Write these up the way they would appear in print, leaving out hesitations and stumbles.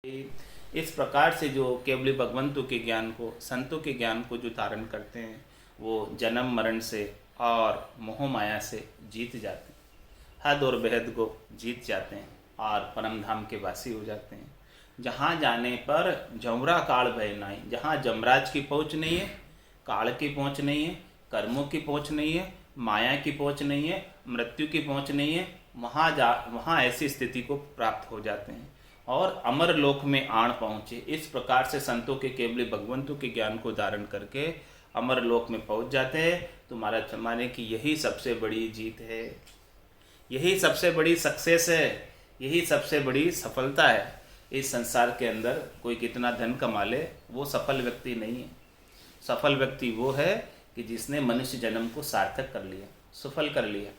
इस प्रकार से जो केवल भगवंतों के ज्ञान को, संतों के ज्ञान को जो धारण करते हैं, वो जन्म मरण से और मोह माया से जीत जाते हैं, हद और बेहद को जीत जाते हैं और परम धाम के वासी हो जाते हैं। जहाँ जाने पर जमरा काल भय नाई, जहाँ जमराज की पहुँच नहीं है, काल की पहुँच नहीं है, कर्मों की पहुँच नहीं है, माया की पहुँच नहीं है, मृत्यु की पहुँच नहीं है, वहाँ ऐसी स्थिति को प्राप्त हो जाते हैं और अमर लोक में आण पहुँचे। इस प्रकार से संतों के केवल भगवंतों के ज्ञान को धारण करके अमर लोक में पहुँच जाते हैं। तो महाराज माने कि यही सबसे बड़ी जीत है, यही सबसे बड़ी सक्सेस है, यही सबसे बड़ी सफलता है। इस संसार के अंदर कोई कितना धन कमा ले, वो सफल व्यक्ति नहीं है। सफल व्यक्ति वो है कि जिसने मनुष्य जन्म को सार्थक कर लिया, सफल कर लिया।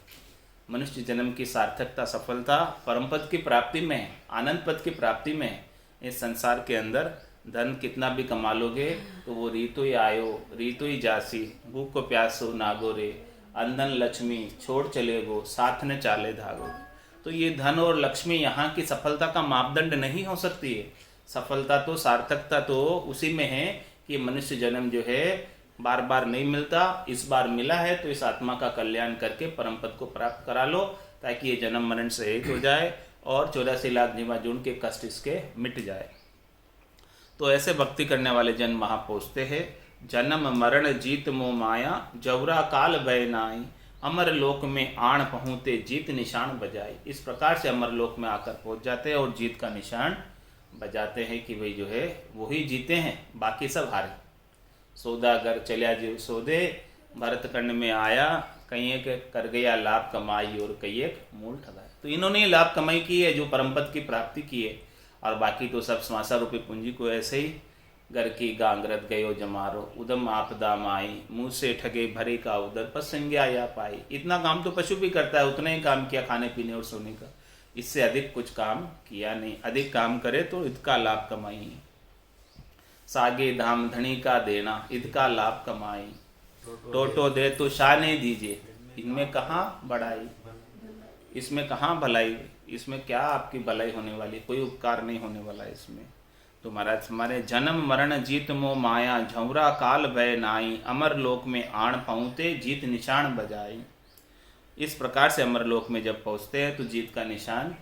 मनुष्य जन्म की सार्थकता, सफलता परम पद की प्राप्ति में है, आनंद पद की प्राप्ति में है। इस संसार के अंदर धन कितना भी कमा लोगे तो वो रीतो ही आयो रीतो ही जासी, भूख को प्यासो नागो रे, अंधन लक्ष्मी छोड़ चले गो, साथ न चाले धागो। तो ये धन और लक्ष्मी यहाँ की सफलता का मापदंड नहीं हो सकती है। सफलता तो, सार्थकता तो उसी में है कि मनुष्य जन्म जो है बार बार नहीं मिलता, इस बार मिला है तो इस आत्मा का कल्याण करके परम पद को प्राप्त करा लो, ताकि ये जन्म मरण से एक हो जाए और 84 लाख जीवा जून के कष्ट इसके मिट जाए। तो ऐसे भक्ति करने वाले जन वहाँ पहुँचते हैं। जन्म मरण जीत मोह माया, जवरा काल भय नाई, अमर लोक में आण पहुँचते जीत निशान बजाई। इस प्रकार से अमर लोक में आकर पहुँच जाते हैं और जीत का निशान बजाते हैं कि भाई जो है वही जीते हैं, बाकी सब हारे। सौदागर चलिया जीव सौदे, भरत खंड में आया, कई एक कर गया लाभ कमाई और कई एक मूल ठगाया। तो इन्होंने लाभ कमाई की है, जो परम पद की प्राप्ति की है, और बाकी तो सब श्वासा रूपी पूंजी को ऐसे ही घर की गांगरत गयो जमारो, उदम आपदा माई, मुँह से ठगे भरे का उदर पर संज्ञा या पाई। इतना काम तो पशु भी करता है, उतना ही काम किया खाने पीने और सोने का, इससे अधिक कुछ काम किया नहीं। अधिक काम करे तो इसका लाभ कमाई। सागे धाम धनी का देना, इनका लाभ कमाई, टोटो दे तो शाने दीजिए। इनमें कहाँ बढ़ाई, इसमें कहाँ भलाई, इसमें क्या आपकी भलाई होने वाली, कोई उपकार नहीं होने वाला इसमें। तो महाराज हमारे जन्म मरण जीत मोह माया, झौरा काल भय नाई, अमर लोक में आण पहुँचते जीत निशान बजाई। इस प्रकार से अमर लोक में जब पहुँचते हैं तो जीत का निशान,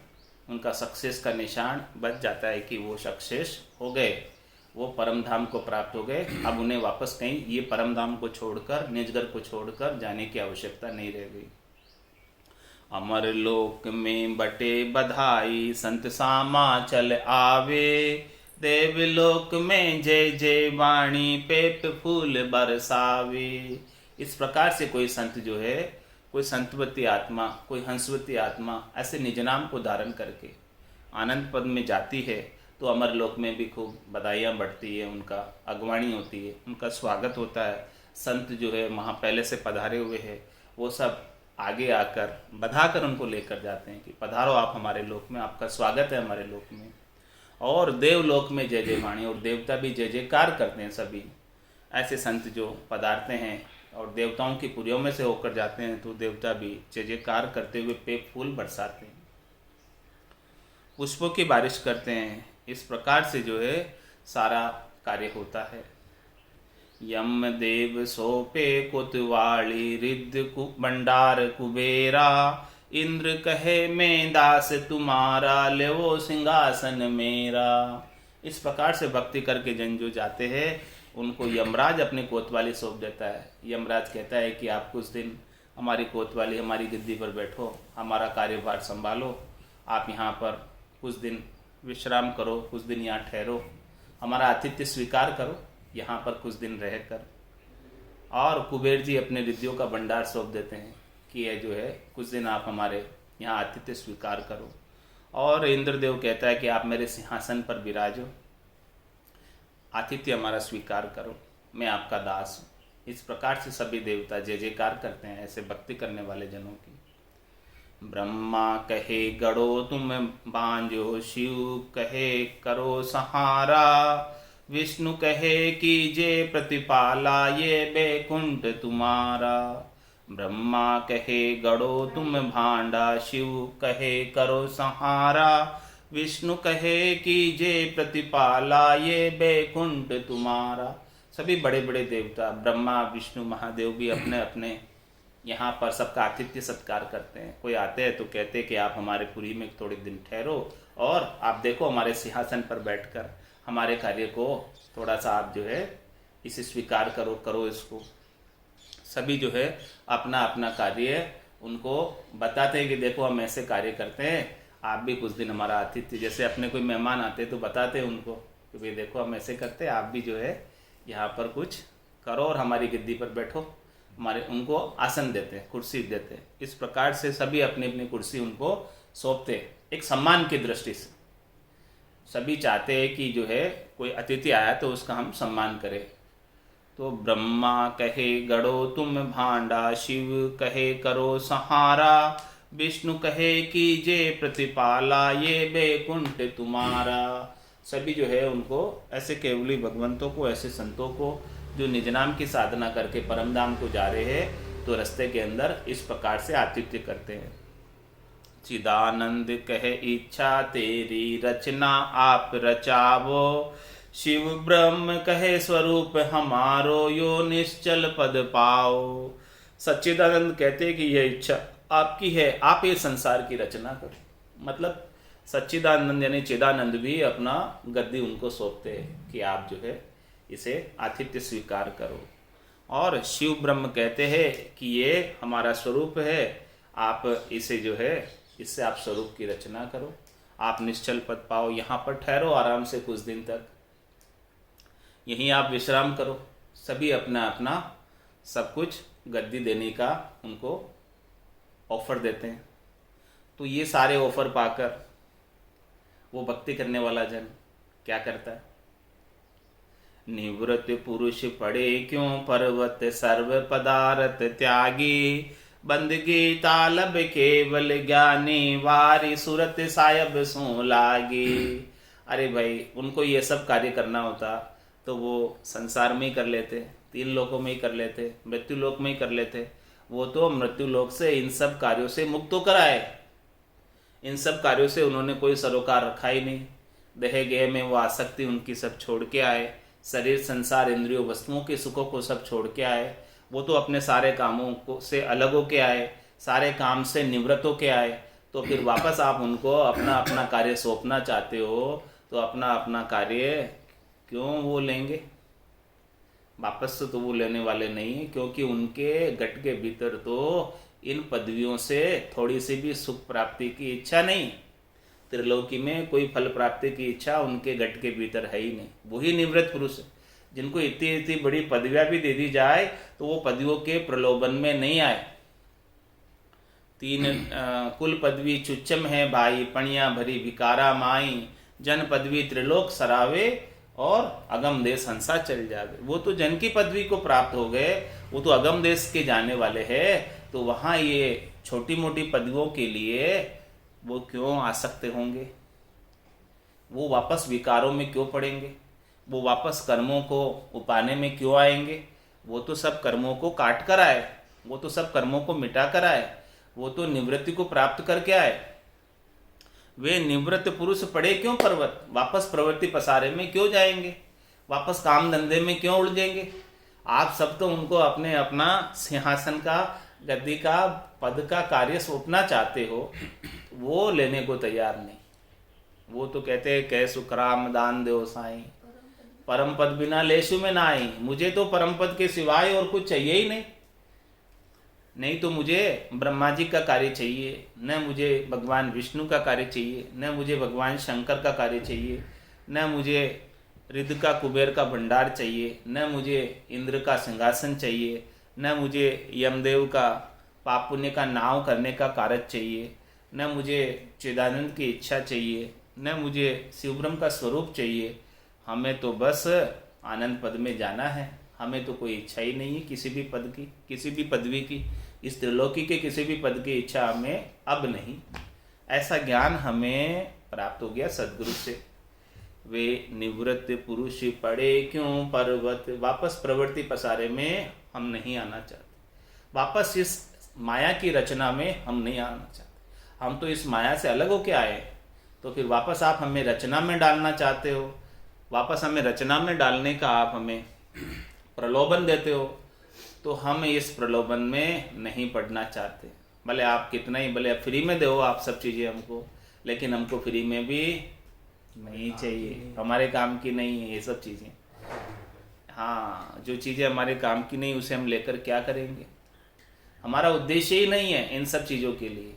उनका सक्सेस का निशान बच जाता है कि वो सक्सेस हो गए, वो परम धाम को प्राप्त हो गए। अब उन्हें वापस कहीं ये परम धाम को छोड़कर, निजगर को छोड़कर जाने की आवश्यकता नहीं रह गई। अमर लोक में बटे बधाई, संत सामा चल आवे, देवलोक में जय जय वाणी, पेट फूल बरसावे। इस प्रकार से कोई संत जो है, कोई संतवती आत्मा, कोई हंसवती आत्मा ऐसे निज नाम को धारण करके आनंद पद में जाती है तो अमर लोक में भी खूब बधाइयाँ बढ़ती है, उनका अगवानी होती है, उनका स्वागत होता है। संत जो है वहाँ पहले से पधारे हुए हैं, वो सब आगे आकर बधा कर उनको लेकर जाते हैं कि पधारो आप हमारे लोक में, आपका स्वागत है हमारे लोक में। और देवलोक में जय जय वाणी, और देवता भी जय जयकार करते हैं। सभी ऐसे संत जो पधारते हैं और देवताओं की पुरियों में से होकर जाते हैं तो देवता भी जय जयकार करते हुए पे फूल बरसाते हैं, पुष्पों की बारिश करते हैं। इस प्रकार से जो है सारा कार्य होता है। यम देव सोपे कोतवाली, रिद्ध भंडार कुबेरा, इंद्र कहे मैं दास तुम्हारा, लेवो सिंहासन मेरा। इस प्रकार से भक्ति करके जन जो जाते हैं उनको यमराज अपने कोतवाली सौंप देता है। यमराज कहता है कि आप कुछ दिन हमारी कोतवाली, हमारी गद्दी पर बैठो, हमारा कार्यभार संभालो, आप यहाँ पर कुछ दिन विश्राम करो, कुछ दिन यहाँ ठहरो, हमारा आतिथ्य स्वीकार करो यहाँ पर कुछ दिन रहकर। और कुबेर जी अपने रिद्धियों का भंडार सौंप देते हैं कि यह जो है कुछ दिन आप हमारे यहाँ आतिथ्य स्वीकार करो। और इंद्रदेव कहता है कि आप मेरे सिंहासन पर विराजो, आतिथ्य हमारा स्वीकार करो, मैं आपका दास हूँ। इस प्रकार से सभी देवता जय जयकार करते हैं ऐसे भक्ति करने वाले जनों की। ब्रह्मा कहे गढ़ो तुम बांझो, शिव कहे करो सहारा, विष्णु कहे कीजे प्रतिपाला, ये बैकुंठ तुम्हारा। ब्रह्मा कहे गढ़ो तुम भांडा, शिव कहे करो सहारा, विष्णु कहे कीजे प्रतिपाला ये बैकुंठ तुम्हारा। सभी बड़े बड़े देवता ब्रह्मा विष्णु महादेव भी अपने अपने यहाँ पर सबका आतिथ्य सत्कार करते हैं। कोई आते हैं तो कहते हैं कि आप हमारे पुरी में थोड़े दिन ठहरो और आप देखो हमारे सिंहासन पर बैठकर हमारे कार्य को थोड़ा सा आप जो है इसे स्वीकार करो इसको। सभी जो है अपना अपना कार्य उनको बताते हैं कि देखो हम ऐसे कार्य करते हैं, आप भी कुछ दिन हमारा आतिथ्य, जैसे अपने कोई मेहमान आते हैं तो बताते हैं उनको कि भाई देखो हम ऐसे करते हैं, आप भी जो है यहाँ पर कुछ करो और हमारी गद्दी पर बैठो। हमारे उनको आसन देते हैं, कुर्सी देते हैं। इस प्रकार से सभी अपनी अपनी कुर्सी उनको सौंपते हैं, एक सम्मान की दृष्टि से। सभी चाहते हैं कि जो है कोई अतिथि आया तो उसका हम सम्मान करें। तो ब्रह्मा कहे गढ़ो तुम भांडा, शिव कहे करो सहारा, विष्णु कहे कीजे प्रतिपाला ये बैकुंठ तुम्हारा। सभी जो है उनको ऐसे केवली भगवंतों को, ऐसे संतों को जो निज नाम की साधना करके परम धाम को जा रहे हैं, तो रास्ते के अंदर इस प्रकार से आतिथ्य करते हैं। चिदानंद कहे इच्छा तेरी रचना आप रचावो, शिव ब्रह्म कहे स्वरूप हमारो यो निश्चल पद पाओ। सच्चिदानंद कहते कि यह इच्छा आपकी है, आप ये संसार की रचना करो। मतलब सच्चिदानंद यानी चिदानंद भी अपना गद्दी उनको सौंपते हैं कि आप जो है इसे आतिथ्य स्वीकार करो। और शिव ब्रह्म कहते हैं कि ये हमारा स्वरूप है, आप इसे जो है इससे आप स्वरूप की रचना करो, आप निश्चल पद पाओ, यहाँ पर ठहरो आराम से कुछ दिन तक, यहीं आप विश्राम करो। सभी अपना अपना सब कुछ गद्दी देने का उनको ऑफर देते हैं। तो ये सारे ऑफर पाकर वो भक्ति करने वाला जन क्या करता है? निवृत्त पुरुष पड़े क्यों पर्वत, सर्व पदार्थ त्यागी, बंदगी तालब केवल ज्ञानी, वारी सुरत सायब सो लागी। अरे भाई, उनको ये सब कार्य करना होता तो वो संसार में ही कर लेते, 3 लोकों में ही कर लेते, मृत्यु लोक में ही कर लेते। वो तो मृत्यु लोक से इन सब कार्यों से मुक्त होकर आए। इन सब कार्यों से उन्होंने कोई सरोकार रखा ही नहीं। देह गेह में वो आसक्ति उनकी सब छोड़ के आए, शरीर संसार इंद्रियों वस्तुओं के सुखों को सब छोड़ के आए। वो तो अपने सारे कामों को से अलग होके आए, सारे काम से निवृत्त होके आए। तो फिर वापस आप उनको अपना अपना कार्य सौंपना चाहते हो तो अपना अपना कार्य क्यों वो लेंगे? वापस तो वो लेने वाले नहीं है, क्योंकि उनके गट के भीतर तो इन पदवियों से थोड़ी सी भी सुख प्राप्ति की इच्छा नहीं। त्रिलोकी में कोई फल प्राप्ति की इच्छा उनके गट के भीतर है ही नहीं। वही निवृत्त पुरुष जिनको इतनी इतनी बड़ी पदवियां भी दे दी जाए तो वो पदवियों के प्रलोभन में नहीं आए। 3 कुल पदवी चुच्चम है भाई, पणिया भरी भिकारा माई, जन पदवी त्रिलोक सरावे और अगम देश हंसा चल जावे। वो तो जन की पदवी को प्राप्त हो गए, वो तो अगम देश के जाने वाले हैं। तो वहाँ ये छोटी मोटी पदवियों के लिए वो क्यों आसक्त होंगे? वो वापस विकारों में क्यों पड़ेंगे? वो वापस कर्मों को उपाने में क्यों आएंगे? वो तो सब कर्मों को काट कर आए, वो तो सब कर्मों को मिटा कर आए, वो तो निवृत्ति को प्राप्त करके आए। वे निवृत्त पुरुष पड़े क्यों पर्वत, वापस प्रवृत्ति पसारे में क्यों जाएंगे? वापस काम धंधे में क्यों उलझेंगे? आप सब तो उनको अपने अपना सिंहासन का, गद्दी का, पद का कार्य सौंपना चाहते हो, वो लेने को तैयार नहीं। वो तो कहते हैं कै सुखराम दान दो साईं, परम पद बिना लेशु में ना आई। मुझे तो परम पद के सिवाय और कुछ चाहिए ही नहीं। नहीं तो मुझे ब्रह्मा जी का कार्य चाहिए, न मुझे भगवान विष्णु का कार्य चाहिए, न मुझे भगवान शंकर का कार्य चाहिए, न मुझे रिद्ध का कुबेर का भंडार चाहिए, न मुझे इंद्र का सिंहासन चाहिए, न मुझे यमदेव का पाप पुण्य का नाव करने का कार्य चाहिए, न मुझे चिदानंद की इच्छा चाहिए, न मुझे शिवब्रह्म का स्वरूप चाहिए। हमें तो बस आनंद पद में जाना है। हमें तो कोई इच्छा ही नहीं है किसी भी पद की, किसी भी पदवी की, इस त्रिलोकी के किसी भी पद की इच्छा हमें अब नहीं। ऐसा ज्ञान हमें प्राप्त हो गया सद्गुरु से। वे निवृत्त पुरुष पड़े क्यों पर्वत, वापस प्रवृत्ति पसारे में हम नहीं आना चाहते, वापस इस माया की रचना में हम नहीं आना चाहते। हम तो इस माया से अलग होके आए, तो फिर वापस आप हमें रचना में डालना चाहते हो, वापस हमें रचना में डालने का आप हमें प्रलोभन देते हो, तो हम इस प्रलोभन में नहीं पढ़ना चाहते। भले आप कितना ही, भले फ्री में दो आप सब चीज़ें हमको, लेकिन हमको फ्री में भी नहीं चाहिए, हमारे काम की नहीं है ये सब चीज़ें। हाँ, जो चीज़ें हमारे काम की नहीं उसे हम लेकर क्या करेंगे, हमारा उद्देश्य ही नहीं है इन सब चीज़ों के लिए।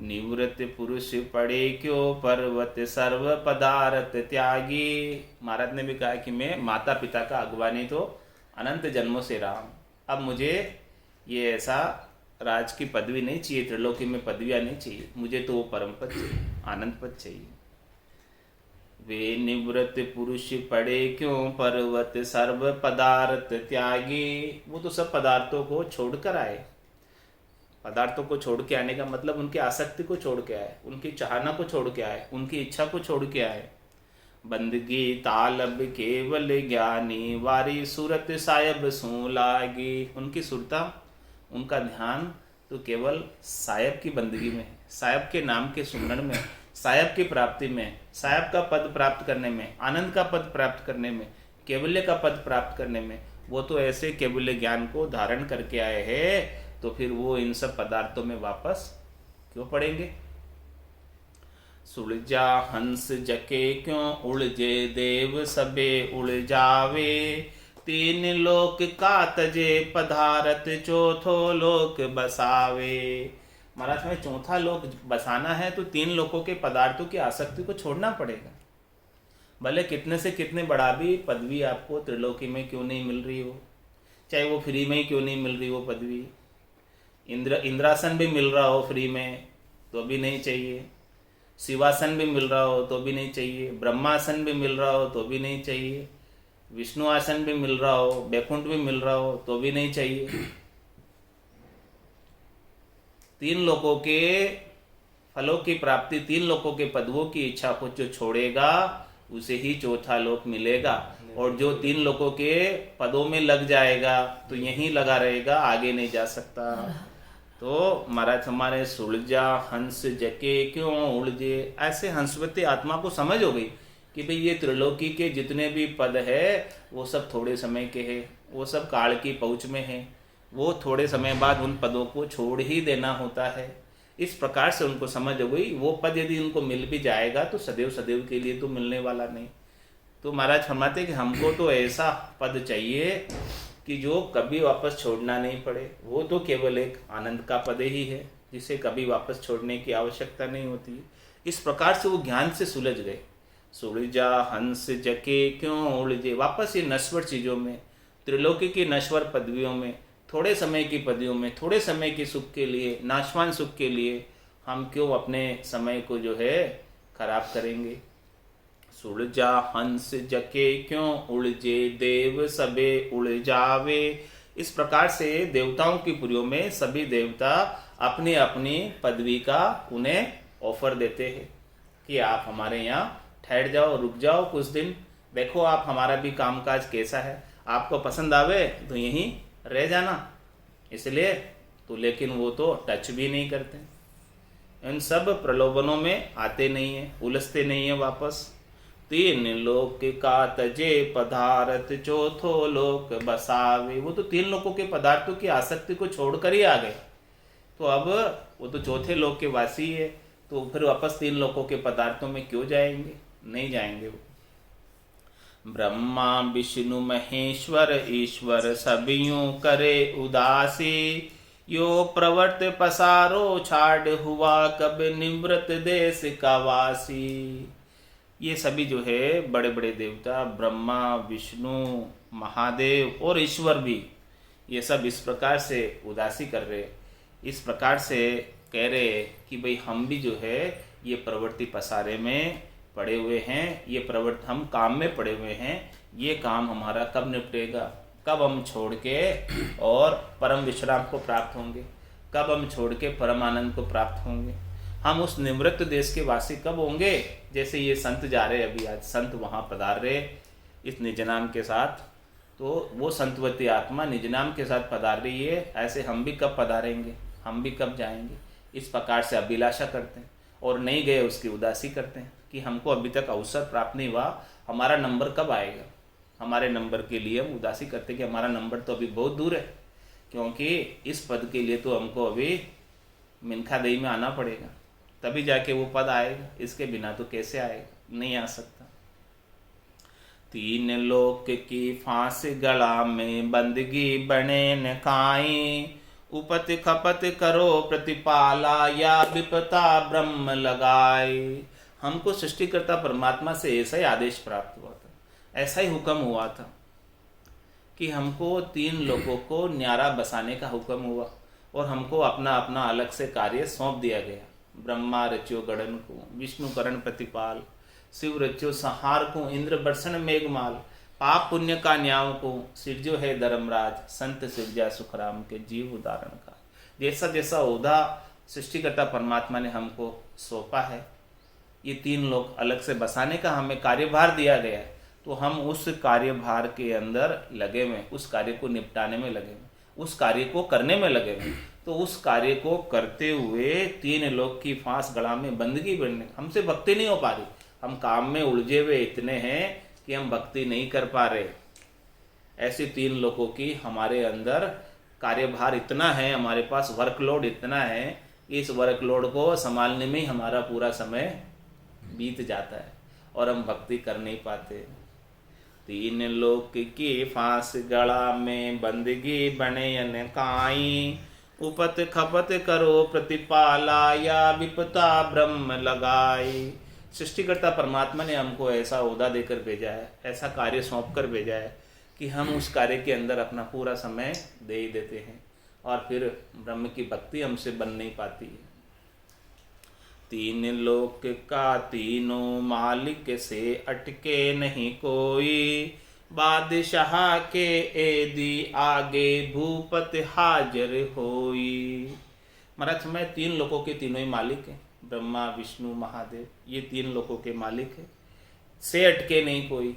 निवृत्त पुरुष पड़े क्यों पर्वत सर्व पदार्थ त्यागी। महाराज ने भी कहा कि मैं माता पिता का अगवानी तो अनंत जन्मों से रहा हूँ, अब मुझे ये ऐसा राज की पदवी नहीं चाहिए, त्रिलोकी में पदवियाँ नहीं चाहिए, मुझे तो वो परम पद चाहिए, आनंद पद चाहिए। वे निवृत्त पुरुष पड़े क्यों पर्वत सर्व पदार्थ त्यागी। वो तो सब पदार्थों को छोड़कर आए, पदार्थों को छोड़ के आने का मतलब उनकी आसक्ति को छोड़ के आए, उनकी चाहना को छोड़ के आए, उनकी इच्छा को छोड़ के आए। बंदगी तालब केवल ज्ञानी वारी सूरत सायब सू लागी। उनकी सुरता, उनका ध्यान तो केवल सायब की बंदगी में है, सायब के नाम के सुमरण में, सायब की प्राप्ति में, सायब का पद प्राप्त करने में, आनंद का पद प्राप्त करने में, केवल्य का पद प्राप्त करने में। वो तो ऐसे केवल्य ज्ञान को धारण करके आए हैं, तो फिर वो इन सब पदार्थों में वापस क्यों पड़ेंगे। सुलझा हंस जके क्यों उलझे देव सबे उड़ जावे। तीन लोक का तजे पधारत चौथो लोक बसावे। महाराज में चौथा लोक बसाना है तो तीन लोकों के पदार्थों की आसक्ति को छोड़ना पड़ेगा। भले कितने से कितने बड़ा भी पदवी आपको त्रिलोकी में क्यों नहीं मिल रही हो, चाहे वो फ्री में ही क्यों नहीं मिल रही हो पदवी, इंद्रासन भी मिल रहा हो फ्री में तो भी नहीं चाहिए, शिवासन भी मिल रहा हो तो भी नहीं चाहिए, ब्रह्मासन भी मिल रहा हो तो भी नहीं चाहिए, विष्णु आसन भी मिल रहा हो, बैकुंठ भी मिल रहा हो तो भी नहीं चाहिए। तीन लोगों के फलों की प्राप्ति, तीन लोगों के पदवों की इच्छा को जो छोड़ेगा उसे ही चौथा लोक मिलेगा, और जो तीन लोगों के पदों में लग जाएगा तो यहीं लगा रहेगा, आगे नहीं जा सकता। तो महाराज हमारे सुलझा हंस जके क्यों उलझे। ऐसे हंसवती आत्मा को समझ हो गई कि भाई ये त्रिलोकी के जितने भी पद है वो सब थोड़े समय के हैं, वो सब काल की पहुँच में है, वो थोड़े समय बाद उन पदों को छोड़ ही देना होता है। इस प्रकार से उनको समझ हो गई, वो पद यदि उनको मिल भी जाएगा तो सदैव सदैव के लिए तो मिलने वाला नहीं। तो महाराज फरमाते कि हमको तो ऐसा पद चाहिए कि जो कभी वापस छोड़ना नहीं पड़े। वो तो केवल एक आनंद का पद ही है जिसे कभी वापस छोड़ने की आवश्यकता नहीं होती। इस प्रकार से वो ज्ञान से सुलझ गए। सुलझा हंस जके क्यों उलझे। वापस ये नश्वर चीज़ों में, त्रिलोकी की नश्वर पदवियों में, थोड़े समय की पदवियों में, थोड़े समय के सुख के लिए, नाशवान सुख के लिए हम क्यों अपने समय को जो है खराब करेंगे। सुलझा हंस जके क्यों उलझे देव सबे उड़ जावे। इस प्रकार से देवताओं की पुरियों में सभी देवता अपनी अपनी पदवी का उन्हें ऑफर देते हैं कि आप हमारे यहाँ ठहर जाओ, रुक जाओ कुछ दिन, देखो आप हमारा भी कामकाज कैसा है, आपको पसंद आवे तो यहीं रह जाना। इसलिए तो लेकिन वो तो टच भी नहीं करते, इन सब प्रलोभनों में आते नहीं हैं, उलझते नहीं हैं वापस। तीन लोक का तजे पदार्थ चौथो लोक बसावे। वो तो तीन लोकों के पदार्थों की आसक्ति को छोड़कर ही आ गए, तो अब वो तो चौथे लोक के वासी है, तो फिर वापस तीन लोकों के पदार्थों में क्यों जाएंगे, नहीं जाएंगे वो। ब्रह्मा विष्णु महेश्वर ईश्वर सबियों करे उदासी। यो प्रवर्त पसारो छाड़ हुआ कब निवृत्त देश का वासी। ये सभी जो है बड़े बड़े देवता, ब्रह्मा विष्णु महादेव और ईश्वर भी, ये सब इस प्रकार से उदासी कर रहे, इस प्रकार से कह रहे कि भाई हम भी जो है ये प्रवृत्ति पसारे में पड़े हुए हैं, ये प्रवृत्ति हम काम में पड़े हुए हैं, ये काम हमारा कब निपटेगा, कब हम छोड़ के और परम विश्राम को प्राप्त होंगे, कब हम छोड़ के परम आनंद को प्राप्त होंगे, हम उस निवृत्त देश के वासी कब होंगे। जैसे ये संत जा रहे, अभी आज संत वहाँ पधार रहे इस निज नाम के साथ, तो वो संतवती आत्मा निज नाम के साथ पधार रही है, ऐसे हम भी कब पधारेंगे, हम भी कब जाएंगे। इस प्रकार से अभिलाषा करते हैं, और नहीं गए उसकी उदासी करते हैं कि हमको अभी तक अवसर प्राप्त नहीं हुआ, हमारा नंबर कब आएगा। हमारे नंबर के लिए हम उदासी करते हैं कि हमारा नंबर तो अभी बहुत दूर है, क्योंकि इस पद के लिए तो हमको अभी मिनखा दही में आना पड़ेगा, तभी जाके वो पद आएगा, इसके बिना तो कैसे आएगा, नहीं आ सकता। तीन लोक की फांस गला में बंदगी बने न खाई, उपत खपत करो प्रतिपाला या विपता ब्रह्म लगाए। हमको सृष्टिकर्ता परमात्मा से ऐसा ही आदेश प्राप्त हुआ था, ऐसा ही हुक्म हुआ था कि हमको तीन लोगों को न्यारा बसाने का हुक्म हुआ, और हमको अपना अपना अलग से कार्य सौंप दिया गया। ब्रह्मा रच्यो गणन को, विष्णु करण प्रतिपाल, शिव रच्यो संहार को, इंद्र बरसन मेघमाल, पाप पुण्य का न्याव को, सिरजो है धर्मराज, संत सिरजा सुखराम के जीव उदाहरण का। जैसा जैसा ओहदा सृष्टिकर्ता परमात्मा ने हमको सौंपा है, ये तीन लोग अलग से बसाने का हमें कार्यभार दिया गया है, तो हम उस कार्यभार के अंदर लगे हुए, उस कार्य को निपटाने में लगे हुए, उस कार्य को करने में लगे हुए। तो उस कार्य को करते हुए तीन लोग की फांस गला में बंदगी बनने, हमसे भक्ति नहीं हो पा रही, हम काम में उलझे हुए इतने हैं कि हम भक्ति नहीं कर पा रहे। ऐसे तीन लोगों की हमारे अंदर कार्यभार इतना है, हमारे पास वर्कलोड इतना है, इस वर्कलोड को संभालने में ही हमारा पूरा समय बीत जाता है और हम भक्ति कर नहीं पाते। तीन लोक की फांस गला में बंदगी बने न काई, उपत खपत करो प्रतिपाला या विपता ब्रह्म लगाई। सृष्टिकर्ता परमात्मा ने हमको ऐसा ओहदा देकर भेजा है, ऐसा कार्य सौंप कर भेजा है कि हम उस कार्य के अंदर अपना पूरा समय दे ही देते हैं, और फिर ब्रह्म की भक्ति हमसे बन नहीं पाती है। तीन लोक का तीनों मालिक से अटके नहीं कोई, बादशाह के एदी आगे भूपत हाजिर होई। महाराज मैं तीन लोगों के तीनों ही मालिक हैं, ब्रह्मा विष्णु महादेव, ये तीन लोगों के मालिक है, से अटके नहीं कोई,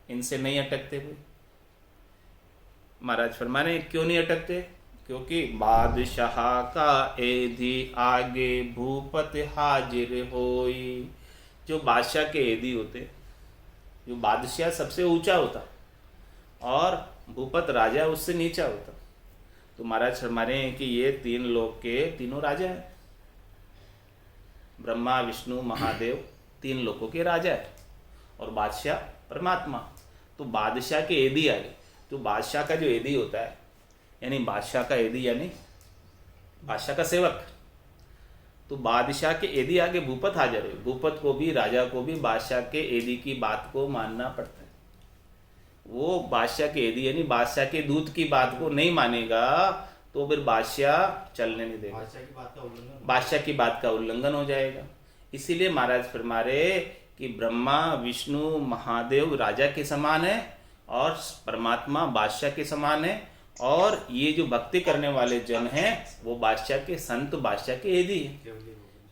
इनसे नहीं अटकते कोई। महाराज फरमाने क्यों नहीं अटकते, क्योंकि बादशाह का एदी आगे भूपत हाजिर होई। जो बादशाह के एदी होते, जो बादशाह सबसे ऊंचा होता और भूपत राजा उससे नीचा होता। तो महाराज फरमाने हैं कि ये तीन लोग के तीनों राजा हैं, ब्रह्मा विष्णु महादेव तीन लोगों के राजा है, और बादशाह परमात्मा। तो बादशाह के एदी आगे, तो बादशाह का जो एदी होता है, यानी बादशाह का एदी यानी बादशाह का सेवक, तो बादशाह के एदी आगे भूपत हाजिर है। भूपत को भी, राजा को भी बादशाह के एदी की बात को मानना पड़ता है। वो बादशाह के एदी यानी बादशाह के दूत की बात को नहीं मानेगा तो फिर बादशाह चलने नहीं देगा, बादशाह की बात का उल्लंघन हो जाएगा। इसीलिए महाराज फरमा रहे कि ब्रह्मा विष्णु महादेव राजा के समान है और परमात्मा बादशाह के समान है, और ये जो भक्ति करने वाले जन हैं वो बादशाह के संत, बादशाह के एदी हैं।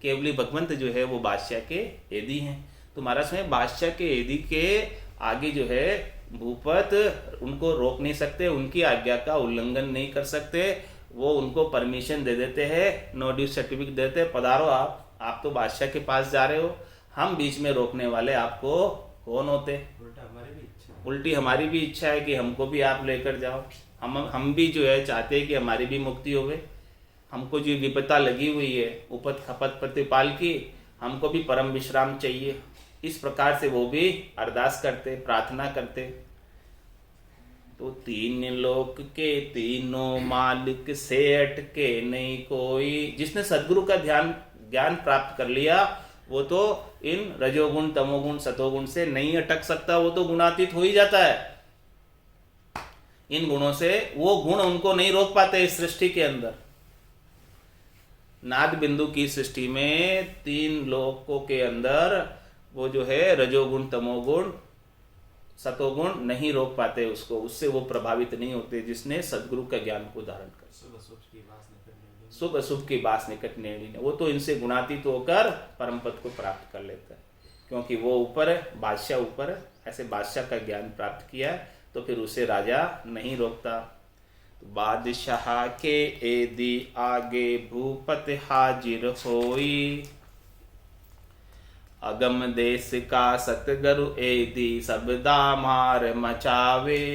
केवली भगवंत जो है वो बादशाह के एदी हैं। तो महाराज में बादशाह के एदी के आगे जो है भूपत उनको रोक नहीं सकते, उनकी आज्ञा का उल्लंघन नहीं कर सकते। वो उनको परमिशन दे देते हैं, नो ड्यूटी सर्टिफिकेट देते हैं, पधारो आप तो बादशाह के पास जा रहे हो, हम बीच में रोकने वाले आपको कौन होते। उल्टी हमारी भी इच्छा है कि हमको भी आप लेकर जाओ, हम भी जो है चाहते हैं कि हमारी भी मुक्ति होवे। हमको जो विपत्ता लगी हुई है उपत खपत प्रतिपाल की, हमको भी परम विश्राम चाहिए। इस प्रकार से वो भी अरदास करते, प्रार्थना करते। तो तीन लोक के तीनों मालिक से अटके नहीं कोई। जिसने सद्गुरु का ज्ञान प्राप्त कर लिया वो तो इन रजोगुण तमोगुण सतोगुण से नहीं अटक सकता, वो तो गुणातीत हो ही जाता है। इन गुणों से वो गुण उनको नहीं रोक पाते इस सृष्टि के अंदर। नाद बिंदु की सृष्टि में तीन लोकों के अंदर वो जो है रजोगुण तमोगुण सतोगुण नहीं रोक पाते उसको, उससे वो प्रभावित नहीं होते जिसने सदगुरु का ज्ञान को धारण कर। शुभ अशुभ की बास निकट नेड़ी ने, वो तो इनसे गुणातीत होकर परम पद को प्राप्त कर लेता है, क्योंकि वो ऊपर है, बादशाह ऊपर है। ऐसे बादशाह का ज्ञान प्राप्त किया है तो फिर उसे राजा नहीं रोकता। तो बादशाह के एदी आगे भूपत हाजिर होई, अगम देश का सतगुरु एदी सबदा मार मचावे,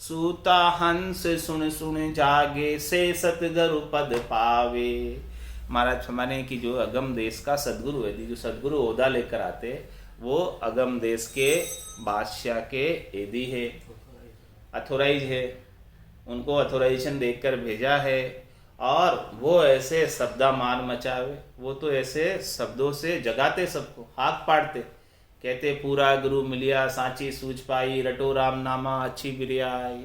सूता हंस सुन सुन जागे से सतगुरु पद पावे। महाराज फरमाने कि जो अगम देश का सदगुरु है, जो सदगुरु ओहदा लेकर आते, वो अगम देश के बादशाह के एदी है, अथोराइज है, उनको अथोराइजेशन देकर भेजा है। और वो ऐसे शब्दा मान मचावे, वो तो ऐसे शब्दों से जगाते सबको, हाथ पाड़ते, कहते पूरा गुरु मिलिया सांची सूझ पाई, रटो राम नामा अच्छी बिरियाई,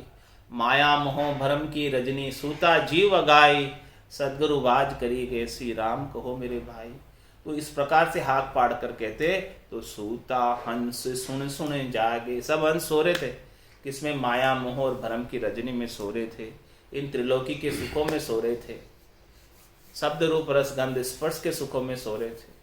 माया मोह भरम की रजनी सूता जीव अगाई, सदगुरु बाज करी गए श्री राम कहो मेरे भाई। तो इस प्रकार से हाथ पाड़ कर कहते, तो सूता हंस सुन सुन जागे, सब हंस सो रहे थे, किसमें? माया मोह और भरम की रजनी में सो रहे थे, इन त्रिलोकी के सुखों में सो रहे थे, शब्द रूप रस गंध स्पर्श के सुखों में सो रहे थे।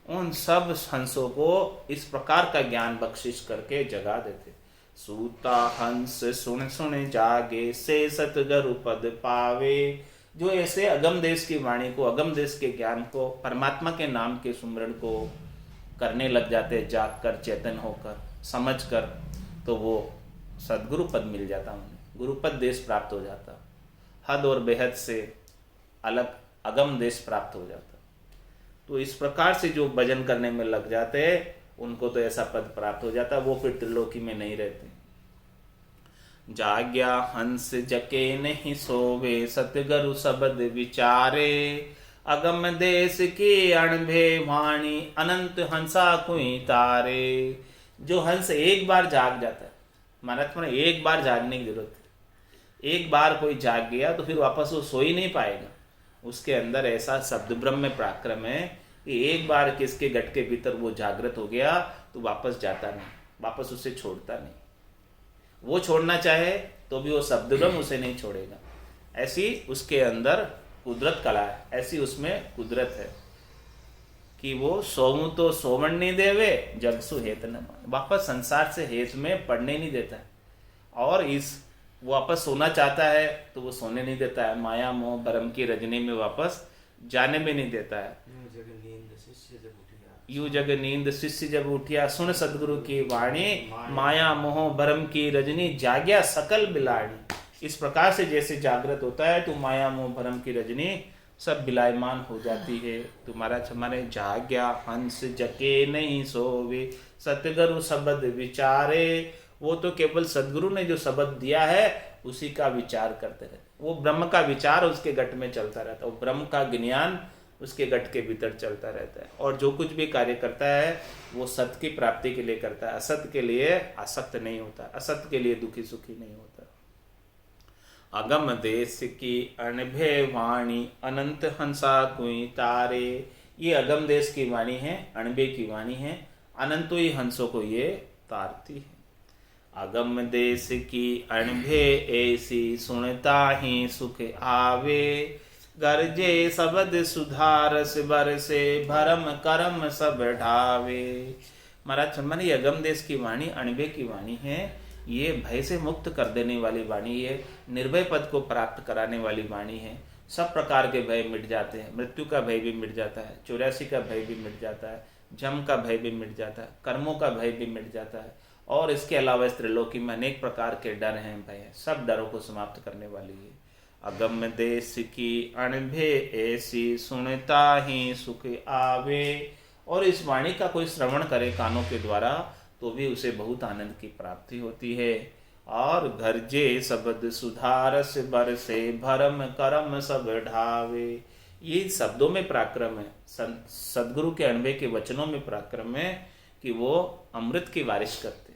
उन सब हंसों को इस प्रकार का ज्ञान बख्शिश करके जगा देते। सूता हंस सुन सुन जागे से सतगुरु पद पावे, जो ऐसे अगम देश की वाणी को, अगम देश के ज्ञान को, परमात्मा के नाम के सुमरण को करने लग जाते, जाग कर, चेतन होकर, समझ कर, तो वो सदगुरु पद मिल जाता उन्हें, गुरुपद देश प्राप्त हो जाता, हद और बेहद से अलग अगम देश प्राप्त हो जाता। तो इस प्रकार से जो भजन करने में लग जाते, उनको तो ऐसा पद प्राप्त हो जाता, वो फिर त्रिलोकी में नहीं रहते। जाग्या हंस जके नहीं सोवे, सतगुरु शब्द विचारे, अगम देश की अणभे वाणी, अनंत हंसा कुई तारे। जो हंस एक बार जाग जाता है, महाराज में एक बार जागने की जरूरत है, एक बार कोई जाग गया तो फिर वापस वो सो ही नहीं पाएगा। उसके अंदर ऐसा शब्द ब्रह्म में पराक्रम है कि एक बार किसके गट के भीतर वो जागृत हो गया तो वापस जाता नहीं, वापस उसे छोड़ता नहीं। वो छोड़ना चाहे तो भी वो शब्द ब्रह्म उसे नहीं छोड़ेगा। ऐसी उसके अंदर कुदरत कला है, ऐसी उसमें कुदरत है कि वो सोमू तो सोमन नहीं देवे, जगसु हेत न मान, वापस संसार से हेत में पड़ने नहीं देता है। और इस वो वापस सोना चाहता है तो वो सोने नहीं देता है, माया मोह भरम की रजनी में वापस जाने में नहीं देता है। यू जग नींद शिष्य जब उठिया, सुन सदगुरु की वाणी, माया मोह भरम की रजनी जाग्या सकल बिलाड़ी। इस प्रकार से जैसे जागृत होता है तो माया मोह भरम की रजनी सब बिलायमान हो जाती है। तुम्हारा हमारे जाग्या हंस जके नहीं सोवे, सतगुरु शब्द विचारे। वो तो केवल सदगुरु ने जो शब्द दिया है उसी का विचार करते रहते, वो ब्रह्म का विचार उसके गट में चलता रहता है, वो ब्रह्म का ज्ञान उसके गट के भीतर चलता रहता है। और जो कुछ भी कार्य करता है वो सत्य की प्राप्ति के लिए करता है, असत्य के लिए आसक्त नहीं होता, असत्य के लिए दुखी सुखी नहीं होता। अगम देश की अनभे वाणी, अनंत हंसा कुई तारे। ये अगम देश की वाणी है, अनबे की वाणी है, अनंतो ही हंसों को ये तारती है। अगम देश की अनभे ऐसी, सुनता ही सुख आवे, गरजे शब्द सुधारस बरसे, भरम करम सब ढावे। महाराज सम्मान, ये अगम देश की वाणी अनबे की वाणी है, ये भय से मुक्त कर देने वाली वाणी है, निर्भय पद को प्राप्त कराने वाली वाणी है। सब प्रकार के भय मिट जाते हैं, मृत्यु का भय भी मिट जाता है, 84 का भय भी मिट जाता है, जम का भय भी मिट जाता है, कर्मों का भय भी मिट जाता है। और इसके अलावा इस त्रिलोकी में अनेक प्रकार के डर हैं, भय हैं, सब डरों को समाप्त करने वाली है। अगम देश की अनभे ऐसी, सुनता ही सुख आवे। और इस वाणी का कोई श्रवण करे कानों के द्वारा तो भी उसे बहुत आनंद की प्राप्ति होती है। और गरजे शब्द सुधारस बरसे, भरम करम सब ढावे। ये शब्दों में पराक्रम है, सदगुरु के अनबे के वचनों में पराक्रम है कि वो अमृत की बारिश करते,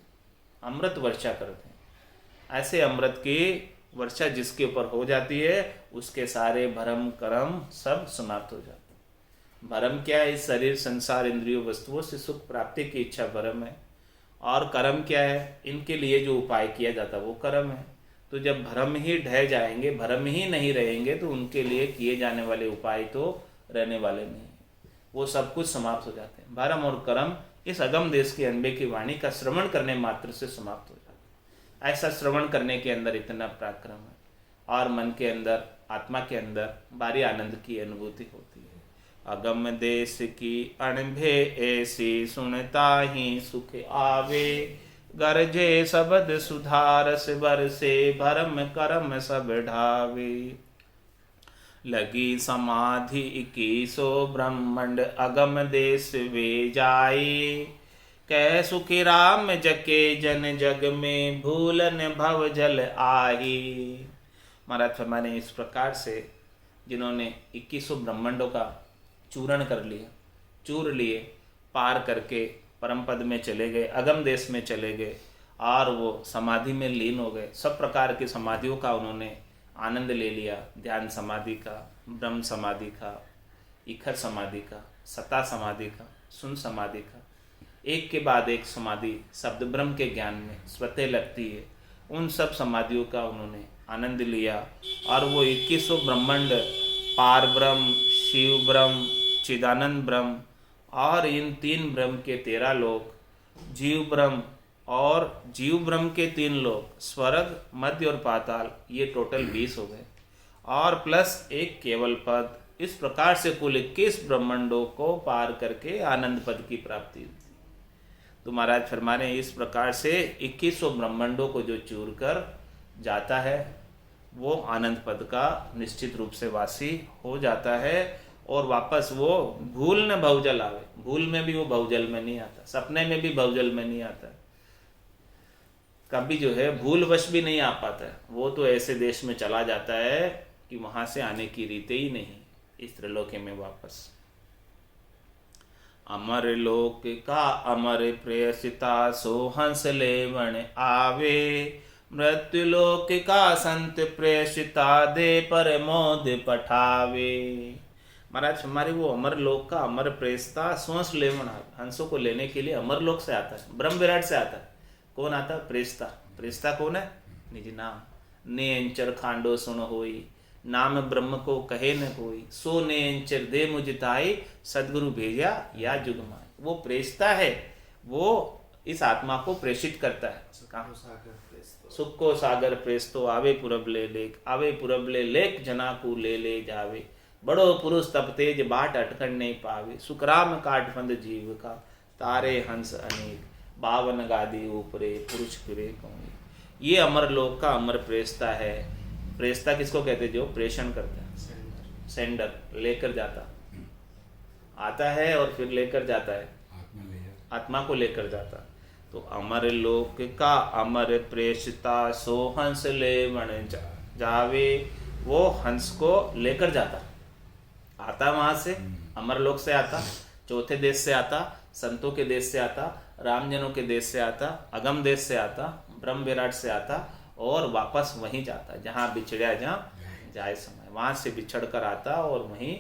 अमृत वर्षा करते हैं। ऐसे अमृत की वर्षा जिसके ऊपर हो जाती है उसके सारे भरम कर्म सब समाप्त हो जाते हैं। भरम क्या है? इस शरीर संसार इंद्रियों वस्तुओं से सुख प्राप्ति की इच्छा भरम है। और कर्म क्या है? इनके लिए जो उपाय किया जाता है वो कर्म है। तो जब भरम ही ढह जाएंगे, भरम ही नहीं रहेंगे, तो उनके लिए किए जाने वाले उपाय तो रहने वाले नहीं, वो सब कुछ समाप्त हो जाते हैं। भरम और कर्म इस अगम देश के अनबे की वाणी का श्रवण करने मात्र से समाप्त हो जाते हैं। ऐसा श्रवण करने के अंदर इतना पराक्रम है। और मन के अंदर, आत्मा के अंदर भारी आनंद की अनुभूति होती है। अगम देश की अणभे ऐसी, सुनता ही सुख आवे, गरजे शब्द सुधारस बरसे, भरम करम सब ढावे। लगी समाधि 21 ब्रह्मंड, अगम देश वे जाए, कह सुखी राम जके जन जग में, भूलन भव जल आई। महाराज फरमाने इस प्रकार से जिन्होंने 21 ब्रह्मंडों का चूरण कर लिया, चूर लिए, पार करके परम पद में चले गए, अगम देश में चले गए और वो समाधि में लीन हो गए। सब प्रकार की समाधियों का उन्होंने आनंद ले लिया, ध्यान समाधि का, ब्रह्म समाधि का, इखर समाधि का, सता समाधि का, सुन समाधि का, एक के बाद एक समाधि शब्द ब्रह्म के ज्ञान में स्वतः लगती है। उन सब समाधियों का उन्होंने आनंद लिया और वो 21 ब्रह्मांड, पार ब्रह्म, शिव ब्रह्म, चिदानंद ब्रह्म और इन 3 ब्रह्म के 13 लोक, जीव ब्रह्म और जीव ब्रह्म के 3 लोक, स्वर्ग, मध्य और पाताल, ये टोटल 20 हो गए और प्लस एक केवल पद। इस प्रकार से कुल 21 ब्रह्मांडों को पार करके आनंद पद की प्राप्ति हुई। तो महाराज फरमा रहे हैं इस प्रकार से 21 ब्रह्मांडों को जो चूर कर जाता है वो आनंद पद का निश्चित रूप से वासी हो जाता है और वापस वो भूल न भवजल आवे। भूल में भी वो भवजल में नहीं आता, सपने में भी भवजल में नहीं आता, कभी जो है भूलवश भी नहीं आ पाता है। वो तो ऐसे देश में चला जाता है कि वहां से आने की रीते ही नहीं इस त्रिलोक में वापस। अमर लोक का अमर प्रेयसिता, सो हंस लेवण आवे, मृत्यु लोक का संत प्रेयसिता, दे पर मोद पठावे। महाराज हमारे वो अमर लोक का अमर प्रेयसिता सोहंस लेवण आवे, हंसों को लेने के लिए अमर लोक से आता है, ब्रह्म विराट से आता है। कौन आता है? प्रेयसिता। प्रेयसिता कौन है? निज नाम। ने अंचर खांडो सुन होई, नाम ब्रह्म को कहे न कोई, सो ने अंचर दे मुझताई, सदगुरु भेजा या जुग माय। वो प्रेषता है, वो इस आत्मा को प्रेषित करता है। सुख को सागर प्रेस्तो, आवे पुरब ले लेक, आवे पुरब ले लेक, जना को ले जावे, बड़ो पुरुष तप तेज बाट अटकन नहीं पावे, सुखराम काट फंद जीव का, तारे हंस अनेक, 52 गादी ऊपरे, पुरुष फिरे कौन। ये अमर लोक का अमर प्रेषता है। प्रेषता किसको कहते? जो प्रेषण करता है, सेंडर, लेकर जाता, आता है और फिर लेकर जाता है, आत्मा को लेकर जाता। तो अमर लोक का अमर प्रेषिता, सो हंस लेवण जावे, वो हंस को लेकर जाता, आता वहां से, अमर लोक से आता, चौथे देश से आता, संतों के देश से आता, रामजनों के देश से आता, अगम देश से आता, ब्रह्म विराट से आता और वापस वहीं जाता जहाँ बिछड़ा, जहाँ जाए समय, वहां से बिछड़ कर आता और वहीं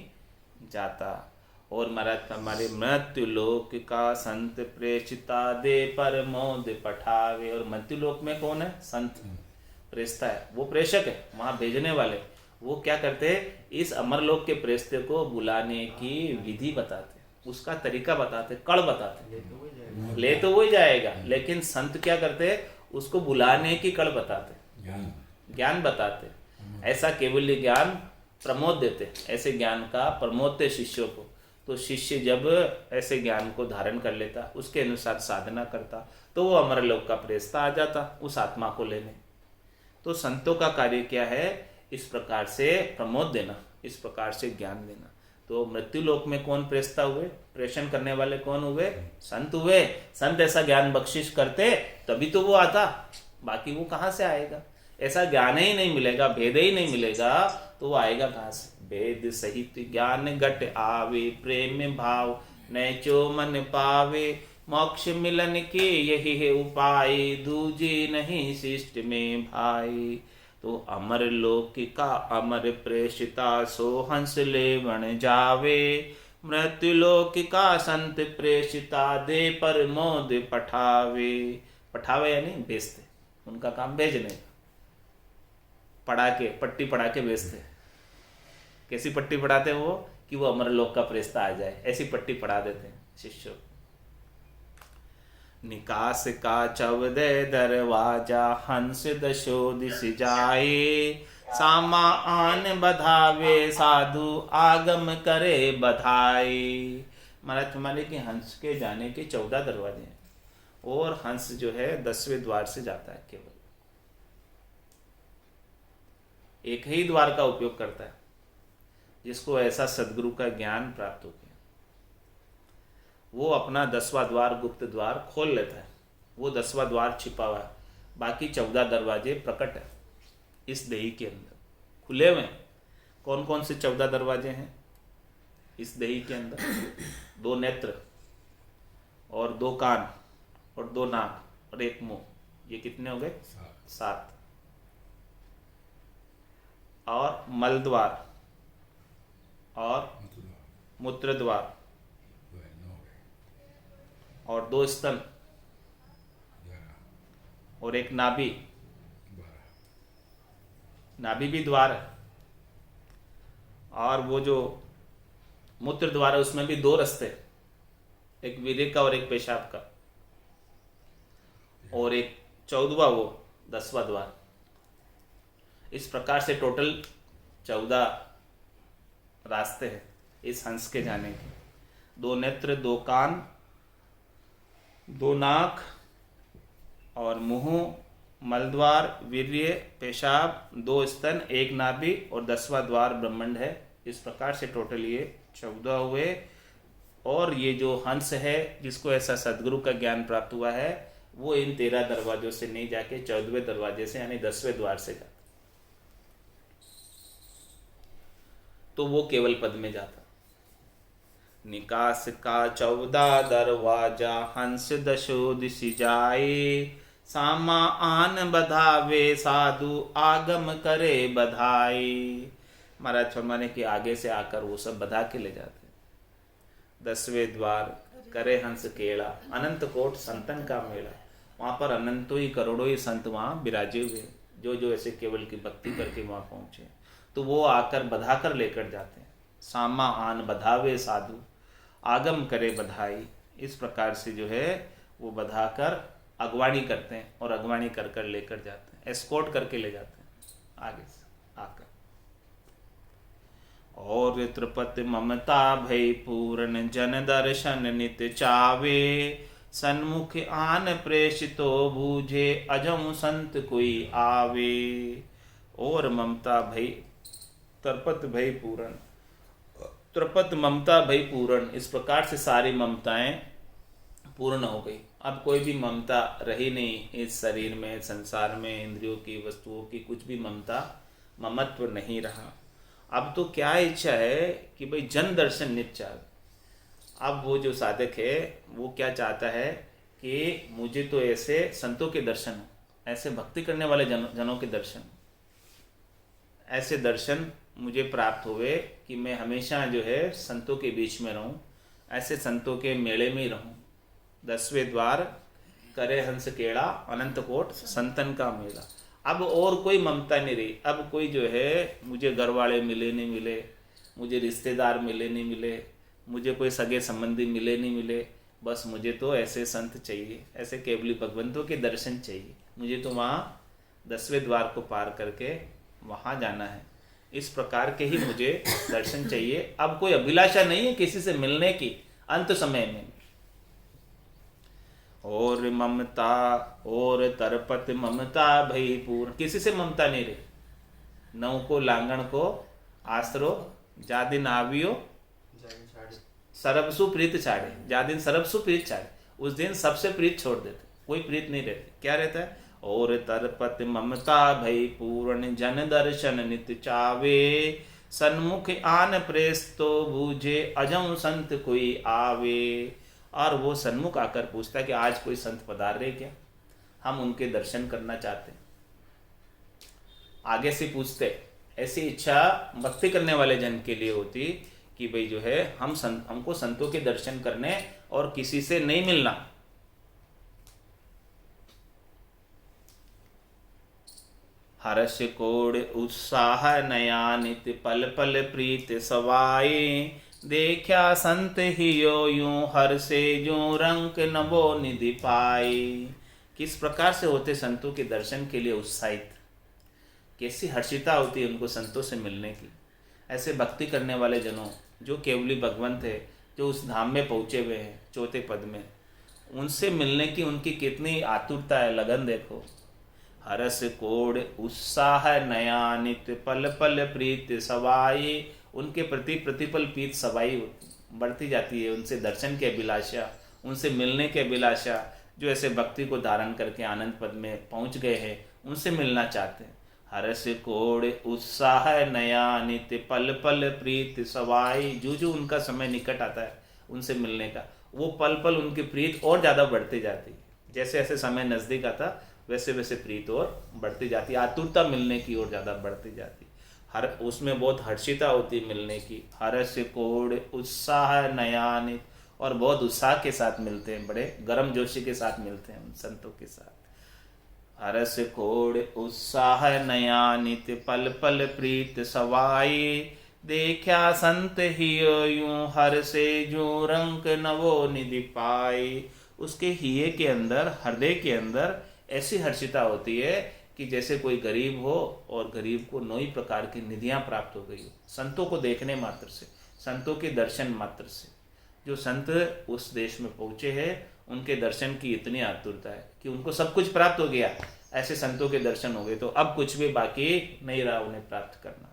जाता। और महाराज हमारे मृत्यु लोक का संत प्रेषिता, दे पर मोद पठावे। और मृत्यु लोक में कौन है? संत प्रेषता है, वो प्रेषक है, वहां भेजने वाले। वो क्या करते हैं? इस अमरलोक के प्रेषित को बुलाने की विधि बताते, उसका तरीका बताते, कड़ बताते। ले तो वही जाएगा, लेकिन संत क्या करते हैं? उसको बुलाने की कड़ बताते, ज्ञान बताते। ऐसा केवल ज्ञान प्रमोद देते, ऐसे ज्ञान का प्रमोदते शिष्यों को। तो शिष्य जब ऐसे ज्ञान को धारण कर लेता, उसके अनुसार साधना करता, तो वो अमरलोक का प्रेषिता आ जाता उस आत्मा को लेने। तो संतों का कार्य क्या है? इस प्रकार से प्रमोद देना, इस प्रकार से ज्ञान देना। तो मृत्यु लोक में कौन प्रेषिता हुए? प्रेषण करने वाले कौन हुए? संत हुए। संत ऐसा ज्ञान बख्शिश करते तभी तो वो आता, बाकी वो कहाँ से आएगा? ऐसा ज्ञान ही नहीं मिलेगा, भेद ही नहीं मिलेगा, तो वो आएगा कहाँ से? भेद सहित ज्ञान घट आवे, प्रेम भाव नैचो मन पावे, मोक्ष मिलन के यही है उपाय, दूजे नहीं शिष्ट में भाई। तो अमर लोक का अमर प्रेषिता, सो हंस लेवण जावे, मृत्यु लोक का संत प्रेषिता, दे पर मोद पठावे। पठावे यानी भेजते, उनका काम भेजने का, पढ़ा के, पट्टी पढ़ा के भेजते। कैसी पट्टी पढ़ाते वो? कि वो अमरलोक का प्रेषिता आ जाए, ऐसी पट्टी पढ़ा देते हैं शिष्यों। निकास का 14 दरवाजा, हंस दशो दिश जाए, सामा आन बधावे साधु आगम करे बधाई। महाराज हमारे कि हंस के जाने के 14 दरवाजे हैं और हंस जो है 10वें द्वार से जाता है, केवल एक ही द्वार का उपयोग करता है। जिसको ऐसा सदगुरु का ज्ञान प्राप्त हो गया वो अपना 10वां द्वार गुप्त द्वार खोल लेता है। वो 10वां द्वार छिपा हुआ है, बाकी 14 दरवाजे प्रकट है इस देही के अंदर, खुले हुए हैं। कौन कौन से 14 दरवाजे हैं इस देही के अंदर? 2 नेत्र और 2 कान और 2 नाक और 1 मुंह, ये कितने हो गए? 7। और मल द्वार और मूत्र द्वार और 2 स्तन और 1 नाभि, नाभि भी द्वार है। और वो जो मूत्र द्वार है उसमें भी 2 रास्ते, एक वीर्य का और एक पेशाब का, और एक 14वां वो 10वां द्वार। इस प्रकार से टोटल 14 रास्ते हैं इस हंस के जाने के। 2 नेत्र, 2 कान, 2 नाक और मुंह, मलद्वार, वीर्य, पेशाब, 2 स्तन, 1 नाभि और 10वां द्वार ब्रह्मांड है। इस प्रकार से टोटल ये 14 हुए। और ये जो हंस है जिसको ऐसा सदगुरु का ज्ञान प्राप्त हुआ है वो इन 13 दरवाजों से नहीं जाके 14वें दरवाजे से यानी 10वें द्वार से जाता, तो वो केवल पद में जाता। निकास का 14 दरवाजा हंस दशो दिशि जाए, सामा आन बधावे साधु आगम करे बधाई। महाराज फरमाने के आगे से आकर वो सब बधा के ले जाते। 10वें द्वार करे हंस केड़ा, अनंत कोट संतन का मेला। वहाँ पर अनंतों ही करोड़ों ही संत वहाँ विराजे हुए, जो जो ऐसे केवल की भक्ति करके वहाँ पहुँचे, तो वो आकर बधा कर लेकर जाते हैं। सामा आन बधावे साधु आगम करे बधाई। इस प्रकार से जो है वो बधा कर अगवानी करते हैं और अगवानी कर कर लेकर जाते हैं, एस्कॉर्ट करके ले जाते हैं आगे से आकर। और त्रिपति ममता भय पूर्ण जन दर्शन नित चावे, सन्मुख आन प्रेषितो बूझे अजम संत कोई आवे। और ममता भय त्रिपत भय पूर्ण, त्रिपत ममता भय पूर्ण, इस प्रकार से सारी ममताएं पूर्ण हो गई। अब कोई भी ममता रही नहीं इस शरीर में, संसार में, इंद्रियों की, वस्तुओं की, कुछ भी ममता ममत्व नहीं रहा। अब तो क्या इच्छा है कि भाई जन दर्शन नित्य। अब वो जो साधक है वो क्या चाहता है कि मुझे तो ऐसे संतों के दर्शन हो, ऐसे भक्ति करने वाले जनों के दर्शन, ऐसे दर्शन मुझे प्राप्त हुए कि मैं हमेशा जो है संतों के बीच में रहूं, ऐसे संतों के मेले में ही रहूं। 10वें द्वार करे हंस केड़ा, अनंत कोट संतन का मेला। अब और कोई ममता नहीं रही। अब कोई जो है मुझे घर वाले मिले नहीं मिले, मुझे रिश्तेदार मिले नहीं मिले, मुझे कोई सगे संबंधी मिले नहीं मिले, बस मुझे तो ऐसे संत चाहिए, ऐसे केवली भगवंतों के दर्शन चाहिए। मुझे तो वहाँ 10वें द्वार को पार करके वहाँ जाना है। इस प्रकार के ही मुझे दर्शन चाहिए। अब कोई अभिलाषा नहीं है किसी से मिलने की अंत समय में। और ममता और तरपत ममता भई पूर्ण, किसी से ममता नहीं रही। नौ को लांगण को आसरो जा दिन आवियो सरबसु प्रीत छाड़े, जा दिन सरबसु प्रीत छाड़े, उस दिन सबसे प्रीत छोड़ देते, कोई प्रीत नहीं रहती। क्या रहता है? और तरपत ममता भई पूर्ण जन दर्शन नित चावे, सन्मुख आन प्रेस्तो बूझे अजम संत कोई आवे। और वो सन्मुख आकर पूछता है कि आज कोई संत पधार रहे क्या, हम उनके दर्शन करना चाहते हैं। आगे से पूछते, ऐसी इच्छा भक्ति करने वाले जन के लिए होती कि भाई जो है हमको संतों के दर्शन करने और किसी से नहीं मिलना। हर्ष कोड उत्साह नया नित पल पल प्रीत सवाए, देखा संत ही यूं हर से जो रंग नभो निधि पाए। किस प्रकार से होते संतों के दर्शन के लिए उत्साहित, कैसी हर्षिता होती है उनको संतों से मिलने की। ऐसे भक्ति करने वाले जनों जो केवली भगवंत है, जो उस धाम में पहुँचे हुए हैं चौथे पद में, उनसे मिलने की उनकी कितनी आतुरता है, लगन देखो। हरस कोड उत्साह नया नित्य पल पल प्रीत सवाई, उनके प्रति प्रतिपल प्रीत सवाई बढ़ती जाती है। उनसे दर्शन की अभिलाषा, उनसे मिलने की अभिलाषा, जो ऐसे भक्ति को धारण करके आनंद पद में पहुंच गए हैं उनसे मिलना चाहते हैं। हरस कोड उत्साह नया नित्य पल पल प्रीत सवाई, जो जो उनका समय निकट आता है उनसे मिलने का, वो पल पल उनकी प्रीत और ज़्यादा बढ़ती जाती है। जैसे जैसे समय नज़दीक आता वैसे वैसे प्रीत और बढ़ती जाती है, आतुरता मिलने की और ज़्यादा बढ़ती जाती है। हर उसमें बहुत हर्षिता होती है मिलने की। हर्ष कोड उत्साह नयानित, और बहुत उत्साह के साथ मिलते हैं, बड़े गर्म जोशी के साथ मिलते हैं उन संतों के साथ। हर्ष कोड उत्साह नयानित पल पल प्रीत सवाई, देखा संत ही यूं हर से जो रंग नवो निधि पाई। उसके हिये के अंदर, हृदय के अंदर ऐसी हर्षिता होती है कि जैसे कोई गरीब हो और गरीब को नई प्रकार की निधियां प्राप्त हो गई हो, संतों को देखने मात्र से, संतों के दर्शन मात्र से। जो संत उस देश में पहुँचे हैं उनके दर्शन की इतनी आतुरता है कि उनको सब कुछ प्राप्त हो गया। ऐसे संतों के दर्शन हो गए तो अब कुछ भी बाकी नहीं रहा उन्हें प्राप्त करना।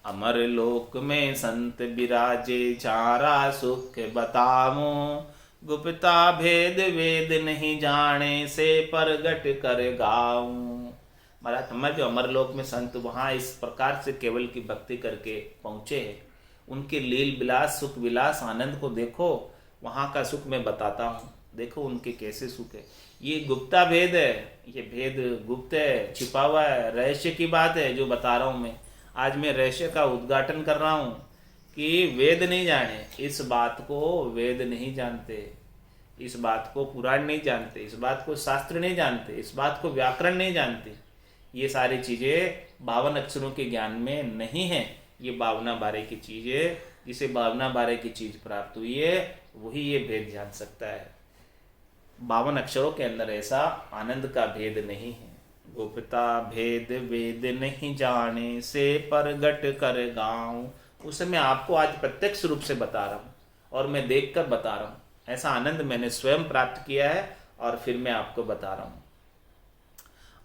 अमर लोक में संत विराजे चारा सुख बतामो, गुप्ता भेद वेद नहीं जाने से परगट कर गाऊं। महाराज हमारे जो अमरलोक में संत वहाँ इस प्रकार से केवल की भक्ति करके पहुँचे हैं, उनके लील विलास सुख विलास आनंद को देखो, वहाँ का सुख मैं बताता हूँ, देखो उनके कैसे सुख है। ये गुप्ता भेद है, ये भेद गुप्त है, छिपा हुआ है, रहस्य की बात है जो बता रहा हूँ मैं। आज मैं रहस्य का उद्घाटन कर रहा हूँ कि वेद नहीं जाने, इस बात को वेद नहीं जानते, इस बात को पुराण नहीं जानते, इस बात को शास्त्र नहीं जानते, इस बात को व्याकरण नहीं जानते। ये सारी चीज़ें 52 अक्षरों के ज्ञान में नहीं है। ये 52 की चीज़ है, जिसे 52 की चीज़ प्राप्त हुई है वही ये भेद जान सकता है। 52 अक्षरों के अंदर ऐसा आनंद का भेद नहीं है। गुप्ता भेद वेद नहीं जाने से परगट कर गाऊं, उसे मैं आपको आज प्रत्यक्ष रूप से बता रहा हूँ और मैं देख कर बता रहा हूँ। ऐसा आनंद मैंने स्वयं प्राप्त किया है और फिर मैं आपको बता रहा हूँ।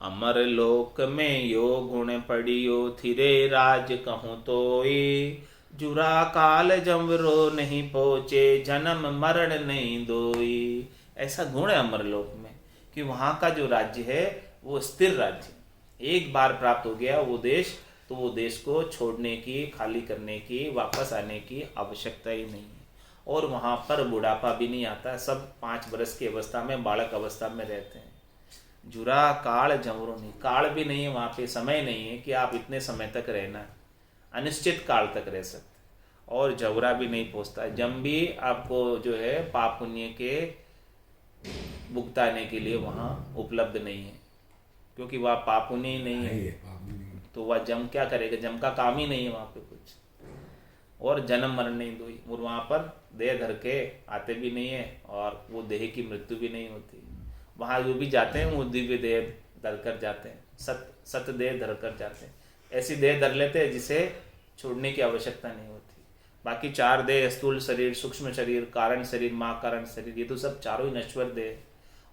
अमर लोक में यो गुण पड़ियो थिरे राज कहूँ तोई, जुरा काल जमरो नहीं पहुँचे जन्म मरण नहीं दोई। ऐसा गुण है अमर लोक में कि वहाँ का जो राज्य है वो स्थिर राज्य, एक बार प्राप्त हो गया वो देश तो वो देश को छोड़ने की, खाली करने की, वापस आने की आवश्यकता ही नहीं है। और वहाँ पर बुढ़ापा भी नहीं आता, सब 5 वर्ष की अवस्था में, बालक अवस्था में रहते हैं। जुरा काल जमरो नहीं, काल भी नहीं है वहाँ पे, समय नहीं है कि आप इतने समय तक रहना, अनिश्चित काल तक रह सकते। और जवरा भी नहीं पहुँचता, जम भी आपको जो है पाप पुण्य के भुगताने के लिए वहाँ उपलब्ध नहीं है, क्योंकि वह पाप पुण्य ही नहीं है तो वह जम क्या करेगा, जम का काम ही नहीं है वहाँ पे कुछ। और जन्म मरण नहीं दो, और वहाँ पर देह धर के आते भी नहीं है और वो देह की मृत्यु भी नहीं होती। वहाँ जो भी जाते हैं वो दिव्य देह धर कर जाते हैं, सत देह धर कर जाते हैं, ऐसी देह धर लेते हैं जिसे छोड़ने की आवश्यकता नहीं होती। बाकी 4 देह, स्थूल शरीर, सूक्ष्म शरीर, कारण शरीर, माँ कारण शरीर, ये तो सब चारों ही नश्वर देह,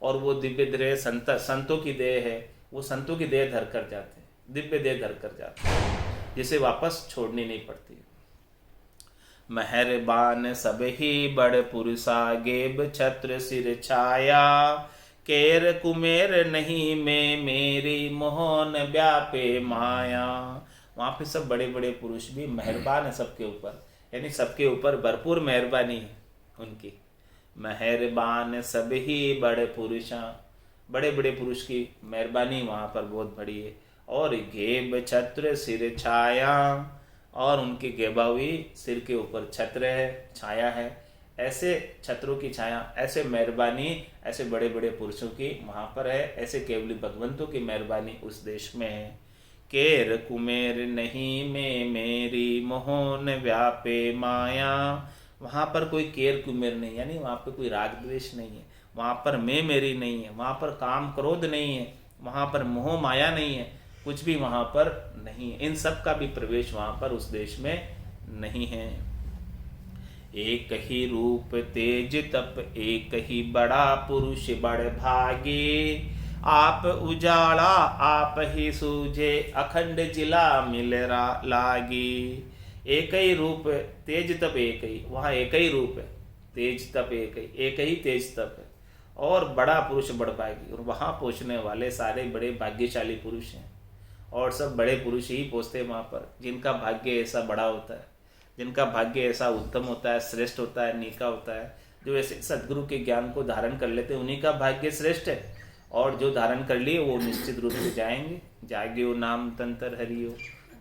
और वो दिव्य देह संतों की देह है, वो संतों की देह धर कर जाते हैं, दिव्य देह धर कर जाते हैं, जिसे वापस छोड़नी नहीं पड़ती। मेहरबान सब ही बड़ पुरुषा गेब छत्र सिर छाया, केर कुमेर नहीं में मेरी मोहन व्यापे माया। वहाँ पे सब बड़े बड़े पुरुष भी मेहरबान है सबके ऊपर, यानी सबके ऊपर भरपूर मेहरबानी है उनकी। मेहरबान सब ही बड़े पुरुषा, बड़े बड़े पुरुष की मेहरबानी वहाँ पर बहुत बड़ी है। और घेब छत्र सिर छाया, और उनकी घेबा हुई सिर के ऊपर छत्र है, छाया है, ऐसे छत्रों की छाया, ऐसे मेहरबानी ऐसे बड़े बड़े पुरुषों की वहाँ पर है, ऐसे केवली भगवंतों की मेहरबानी उस देश में है। केर कुमेर नहीं में मेरी मोहन व्यापे माया, वहाँ पर कोई केर कुमेर नहीं, यानी वहाँ पर कोई राग द्वेष नहीं है, वहाँ पर मैं मेरी नहीं है, वहाँ पर काम क्रोध नहीं है, वहाँ पर मोह माया नहीं है, कुछ भी वहाँ पर नहीं है। इन सब का भी प्रवेश वहाँ पर उस देश में नहीं है। एक ही रूप तेज तप, एक ही बड़ा पुरुष बड़ भागे, आप उजाला आप ही सूझे, अखंड जिला मिल लागे। एक ही रूप तेज तप, एक ही, वहाँ एक ही रूप है, तेज तप एक ही तेज तप है, और बड़ा पुरुष बड़ भागी, और वहाँ पहुँचने वाले सारे बड़े भाग्यशाली पुरुष हैं, और सब बड़े पुरुष ही पहुँचते हैं वहाँ पर, जिनका भाग्य ऐसा बड़ा होता है, जिनका भाग्य ऐसा उत्तम होता है, श्रेष्ठ होता है, नीका होता है। जो ऐसे सदगुरु के ज्ञान को धारण कर लेते हैं उन्हीं का भाग्य श्रेष्ठ है, और जो धारण कर लिए वो निश्चित रूप से जाएंगे। जाग्यो नाम तंत्र हरियो,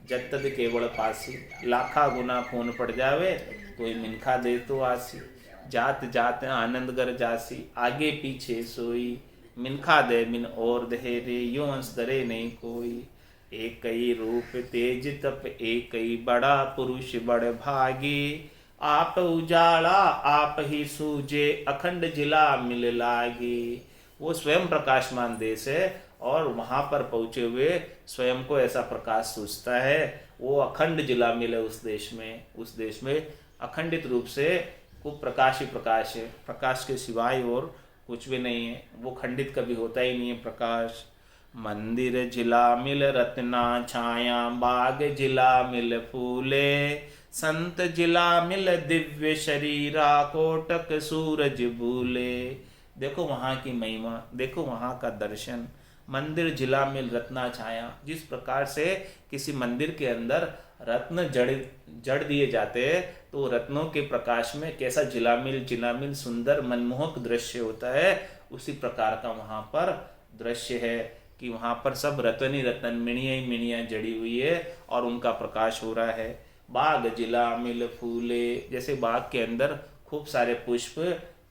जब तद केवल पासी, लाखा गुना खून पड़ जावे कोई मिनखा दे तो आसी, जात जात आनंद गर जासी, आगे पीछे सोई, मिनखा दे मिन और दे रे, यो अंश दरे नहीं कोई। एक ही रूप तेज तप, एक ही बड़ा पुरुष बड़ भागी, आप उजाला आप ही सूझे, अखंड जिला मिल लागी। वो स्वयं प्रकाशमान देश है, और वहाँ पर पहुँचे हुए स्वयं को ऐसा प्रकाश सूझता है, वो अखंड जिला मिले उस देश में। उस देश में अखंडित रूप से वो प्रकाश ही प्रकाश है, प्रकाश के सिवाय और कुछ भी नहीं है, वो खंडित कभी होता ही नहीं है प्रकाश। मंदिर जिला मिल रत्ना छाया, बाग जिला मिल फूले, संत जिला मिल दिव्य शरीरा, कोटक सूरज भूले। देखो वहाँ की महिमा, देखो वहाँ का दर्शन। मंदिर जिला मिल रत्ना छाया, जिस प्रकार से किसी मंदिर के अंदर रत्न जड़ दिए जाते हैं, तो रत्नों के प्रकाश में कैसा जिलामिल सुंदर मनमोहक दृश्य होता है, उसी प्रकार का वहाँ पर दृश्य है कि वहाँ पर सब रतन ही रतन, मिणियाँ ही मिणियाँ जड़ी हुई है, और उनका प्रकाश हो रहा है। बाग जिला मिल फूले, जैसे बाग के अंदर खूब सारे पुष्प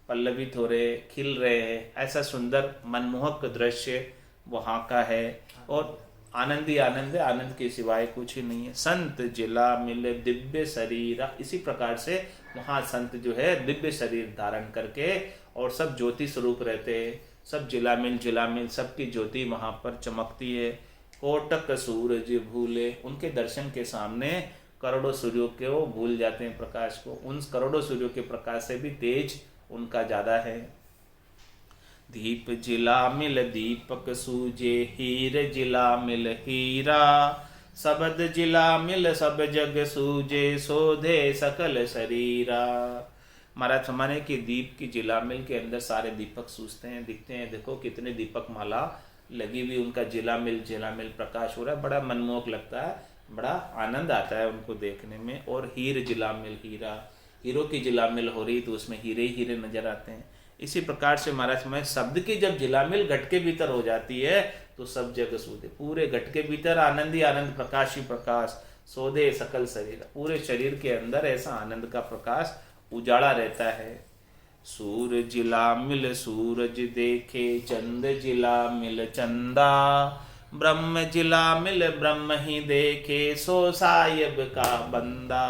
पल्लवित हो रहे, खिल रहे हैं, ऐसा सुंदर मनमोहक दृश्य वहाँ का है, और आनंद ही आनंद है, आनंद के सिवाय कुछ ही नहीं है। संत जिला मिल दिव्य शरीर, इसी प्रकार से वहाँ संत जो है दिव्य शरीर धारण करके और सब ज्योति स्वरूप रहते हैं, सब जिलामिल सबकी ज्योति वहाँ पर चमकती है। कोटक सूरज भूले, उनके दर्शन के सामने करोड़ों सूर्यों के वो भूल जाते हैं प्रकाश को, उन करोड़ों सूर्यों के प्रकाश से भी तेज उनका ज्यादा है। दीप जिला मिल दीपक सूजे, हीर जिला मिल हीरा, शब्द जिला मिल सब जग सूजे, शोधे सकल शरीरा। महाराज फरमाने कि दीप की जिला मिल के अंदर सारे दीपक सूझते हैं, दिखते हैं, देखो कितने दीपक माला लगी हुई, उनका जिला मिल प्रकाश हो रहा है, बड़ा मनमोहक लगता है, बड़ा आनंद आता है उनको देखने में। और हीर जिला मिल हीरा, हीरो की जिला मिल हो रही तो उसमें हीरे ही हीरे नजर आते हैं। इसी प्रकार से महाराज में शब्द की जब जिलामिल घट के भीतर हो जाती है तो सब जगह सूधे, पूरे घट के भीतर आनंद ही आनंद, प्रकाश ही प्रकाश, सोधे सकल शरीर, पूरे शरीर के अंदर ऐसा आनंद का प्रकाश उजाला रहता है। सूर जिला मिल सूरज देखे, चंद जिला मिल चंदा, ब्रह्म जिला मिल ब्रह्म ही देखे, सो साहिब का बंदा।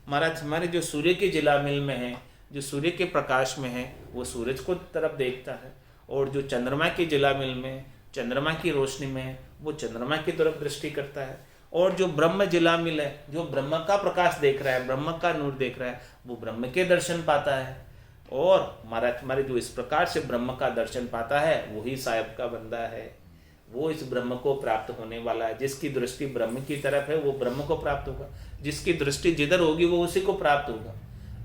महाराज हमारे जो सूर्य की जिला मिल में है, जो सूर्य के प्रकाश में है, वो सूरज को तरफ देखता है, और जो चंद्रमा की जिला मिल में, चंद्रमा की रोशनी में है, वो चंद्रमा की तरफ दृष्टि करता है। और जो ब्रह्म जिला मिल है, जो ब्रह्म का प्रकाश देख रहा है, ब्रह्म का नूर देख रहा है, वो ब्रह्म के दर्शन पाता है। और महाराज हमारे जो इस प्रकार से ब्रह्म का दर्शन पाता है, वही साहिब का बंदा है, वो इस ब्रह्म को प्राप्त होने वाला है। जिसकी दृष्टि ब्रह्म की तरफ है वो ब्रह्म को प्राप्त होगा, जिसकी दृष्टि जिधर होगी वो उसी को प्राप्त होगा।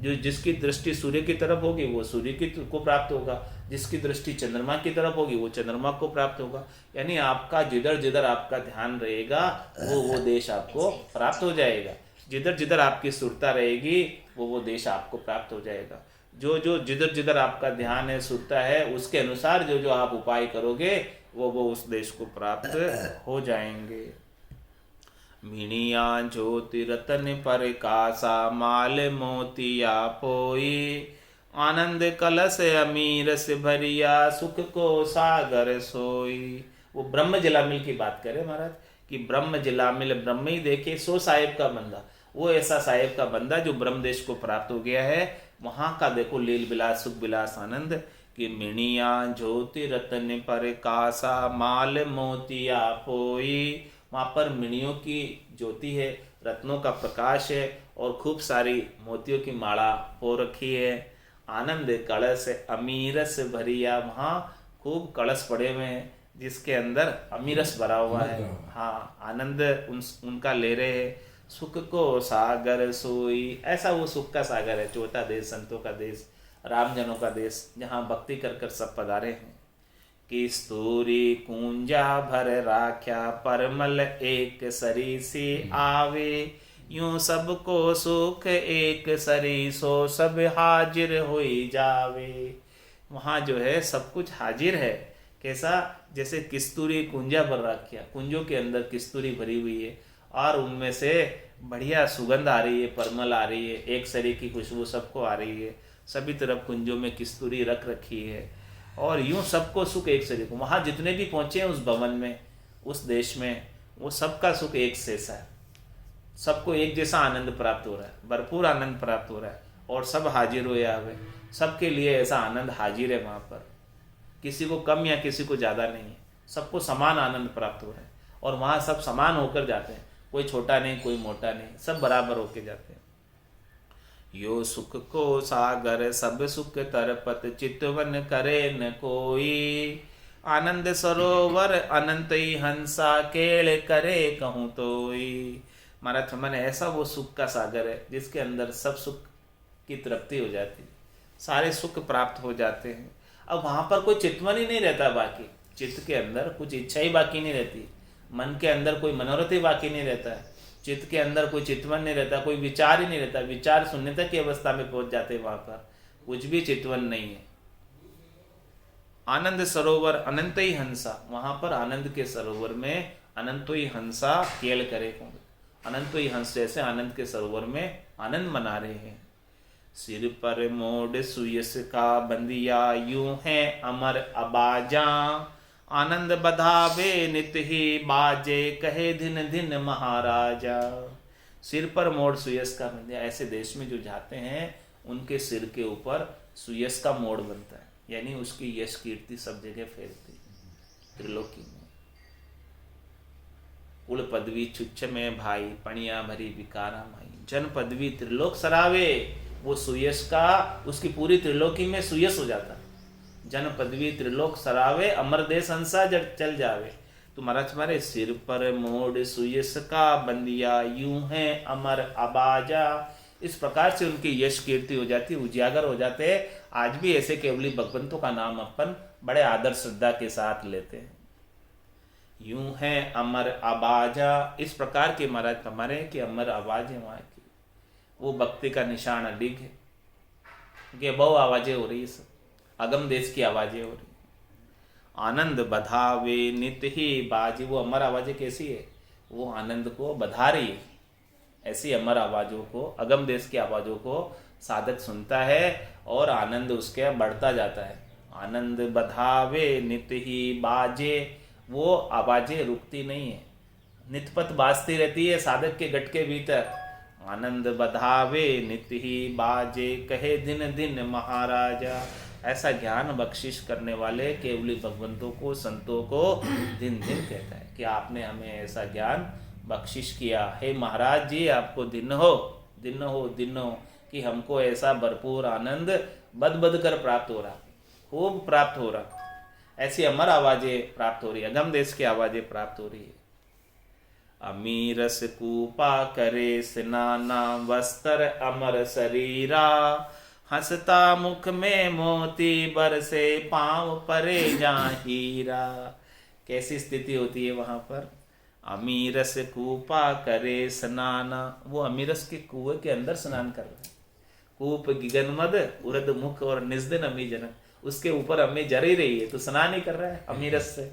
जो जिसकी दृष्टि सूर्य की तरफ होगी वो सूर्य की को प्राप्त होगा, जिसकी दृष्टि चंद्रमा की तरफ होगी वो चंद्रमा को प्राप्त होगा। यानी आपका जिधर जिधर आपका ध्यान रहेगा वो देश आपको प्राप्त हो जाएगा, जिधर जिधर आपकी सुरता रहेगी वो देश आपको प्राप्त हो जाएगा। जो जो जिधर जिधर आपका ध्यान है, सुरता है, उसके अनुसार जो जो आप उपाय करोगे वो उस देश को प्राप्त हो जाएंगे। मिणिया ज्योति रतन पर कासा, माल मोतिया पोई, आनंद कलश अमीर से भरिया, सुख को सागर सोई। वो ब्रह्म जिलामिल की बात करें महाराज कि ब्रह्म जिलामिल ब्रह्म ही देखे, सो साहिब का बंदा, वो ऐसा साहिब का बंदा जो ब्रह्म देश को प्राप्त हो गया है। वहाँ का देखो लील विलास, सुख विलास, आनंद कि मिणिया ज्योति रतन पर कासा माल मोतिया पोई। वहाँ पर मिणियों की ज्योति है, रत्नों का प्रकाश है और खूब सारी मोतियों की माला हो रखी है। आनंद कलश अमीरस भरिया, वहाँ खूब कलश पड़े हुए हैं जिसके अंदर अमीरस भरा हुआ है। हाँ, आनंद उनका ले रहे हैं। सुख को सागर सोई, ऐसा वो सुख का सागर है, चौथा देश, संतों का देश, रामजनों का देश, जहाँ भक्ति कर कर सब पधारे हैं। कि स्तूरी कुंजा भर राख्या, परमल एक सरी से आवे। यूं सबको सुख एक सरी, सो सब हाजिर होई जावे। वहाँ जो है सब कुछ हाजिर है। कैसा? जैसे किस्तूरी कुंजा भर राख्या, कुंजों के अंदर किस्तूरी भरी हुई है और उनमें से बढ़िया सुगंध आ रही है, परमल आ रही है, एक सरी की खुशबू सबको आ रही है। सभी तरफ कुंजों में किस्तूरी रख रखी है और यूं सबको सुख एक सरी को। वहाँ जितने भी पहुँचे हैं उस भवन में, उस देश में, वो सबका सुख एक जैसा है। सबको एक जैसा आनंद प्राप्त हो रहा है, भरपूर आनंद प्राप्त हो रहा है और सब हाजिर हुए आवे। सबके लिए ऐसा आनंद हाजिर है वहाँ पर, किसी को कम या किसी को ज़्यादा नहीं है, सबको समान आनंद प्राप्त हो रहा है और वहाँ सब समान होकर जाते हैं, कोई छोटा नहीं कोई मोटा नहीं, सब बराबर होकर जाते हैं। यो सुख को सागर सब सुख तरपत, चितवन करे न कोई। आनंद सरोवर अनंत ही हंसा, केड़ करे कहूँ तोई। महाराज मन ऐसा वो सुख का सागर है जिसके अंदर सब सुख की तृप्ति हो जाती है, सारे सुख प्राप्त हो जाते हैं। अब वहाँ पर कोई चितवन ही नहीं रहता, बाकी चित्त के अंदर कुछ इच्छा ही बाकी नहीं रहती, मन के अंदर कोई मनोरथ ही बाकी नहीं रहता है, चित्त के अंदर कोई चितवन नहीं रहता, कोई विचार ही नहीं रहता। विचार शून्यता की अवस्था में पहुंच जाते हैं, वहां पर कुछ भी चितवन नहीं है। आनंद सरोवर अनंत ही हंसा, वहां पर आनंद के सरोवर में अनंत ही हंसा केल करे, अनंत ही हंस जैसे आनंद के सरोवर में आनंद मना रहे हैं। सिर पर मोड़ सुयस का बंदिया, यूं है अमर अबाजा। आनंद बधावे नित ही बाजे, कहे दिन दिन महाराजा। सिर पर मोड़ सुयस का बंदिया, ऐसे देश में जो जाते हैं उनके सिर के ऊपर सुयस का मोड़ बनता है, यानी उसकी यश कीर्ति सब जगह फैलती है त्रिलोकी में। कुल पदवी छुच्छ में भाई, पणिया भरी विकारा माई। जन पदवी त्रिलोक सरावे, वो सुयश का उसकी पूरी त्रिलोकी में सुयश हो जाता। जन पदवी त्रिलोक सरावे, अमर देश हंसा जब चल जावे। तो महाराज हमारे सिर पर मोड़ सुयश का बंदिया, यूं है अमर अबाजा। इस प्रकार से उनकी यश कीर्ति हो जाती, उजागर हो जाते हैं। आज भी ऐसे केवली भगवंतों का नाम अपन बड़े आदर श्रद्धा के साथ लेते हैं। यूं है अमर आबाजा, इस प्रकार के महाराज हमारे कि अमर आवाज है वहाँ की, वो भक्ति का निशान अडिग है कि बहु आवाजें हो रही है, सब अगम देश की आवाजें हो रही। आनंद बधावे नित ही बाजी, वो अमर आवाजें कैसी है, वो आनंद को बधा रही है। ऐसी अमर आवाजों को, अगम देश की आवाजों को साधक सुनता है और आनंद उसके बढ़ता जाता है। आनंद बधावे नित ही बाजे, वो आवाजें रुकती नहीं है, नितपत बाजती रहती है साधक के गट के भीतर। आनंद बधावे नित ही बाजे, कहे दिन दिन महाराजा। ऐसा ज्ञान बख्शिश करने वाले केवली भगवंतों को, संतों को दिन दिन कहता है कि आपने हमें ऐसा ज्ञान बख्शिश किया। हे महाराज जी, आपको दिन हो दिन हो दिन हो कि हमको ऐसा भरपूर आनंद बद बद कर प्राप्त हो रहा, खूब प्राप्त हो रहा। ऐसी अमर आवाजें प्राप्त हो रही, अगम देश की आवाजें प्राप्त हो रही है। अमीरस कूपा करे स्नाना, वस्त्र अमर शरीरा। हंसता मुख में मोती बरसे, पांव परे जहाँ हीरा। कैसी स्थिति होती है वहां पर। अमीरस कूपा करे स्नाना, वो अमीरस के कुएं के अंदर स्नान कर रहे हैं। कूप गिगनमद उरद मुख और निस्दिन अमी जनक, उसके ऊपर अम्मी जर ही रही है तो स्नान ही कर रहा है अमीरस से,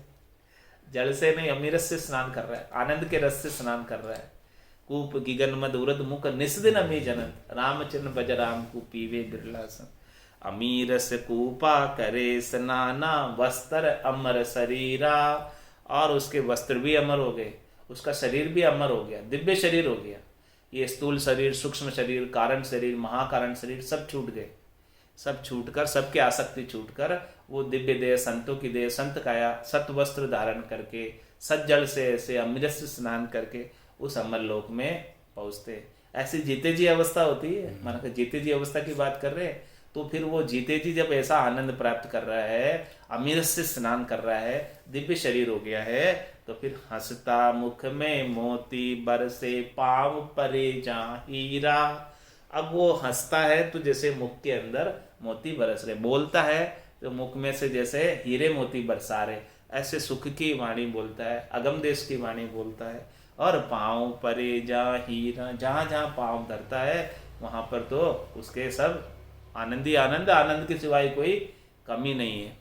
जल से नहीं अमीरस से स्नान कर रहा है, आनंद के रस से स्नान कर रहा है। कूप गिगनमद उरद मुख निस्दिन अमी जनक, रामचंद्र भज राम को पीवे बिरला सन। अमीरस कूपा करे स्नाना, वस्त्र अमर शरीरा। और उसके वस्त्र भी अमर हो गए, उसका शरीर भी अमर हो गया, दिव्य शरीर हो गया। ये स्थूल शरीर, सूक्ष्म शरीर, कारण शरीर, महाकारण शरीर सब छूट गए, सब छूटकर, सबके आसक्ति छूटकर वो दिव्य देह, संतों की देह, संत काया, सत वस्त्र धारण करके, सज्जल से ऐसे अमृत से स्नान करके उस अमर लोक में पहुँचते। ऐसी जीते जी अवस्था होती है, माना जीते जी अवस्था की बात कर रहे हैं, तो फिर वो जीते जी जब ऐसा आनंद प्राप्त कर रहा है, अमृत से स्नान कर रहा है, दिव्य शरीर हो गया है, तो फिर हंसता मुख में मोती बरसे पाँव परे जहाँ हीरा। अब वो हंसता है तो जैसे मुख के अंदर मोती बरस रहे, बोलता है तो मुख में से जैसे हीरे मोती बरसा रहे, ऐसे सुख की वाणी बोलता है, अगम देश की वाणी बोलता है। और पाँव परे जहाँ हीरा, जहाँ जहाँ पाँव धरता है वहाँ पर तो उसके सब आनंद ही आनंद, आनंद के सिवाय कोई कमी नहीं है।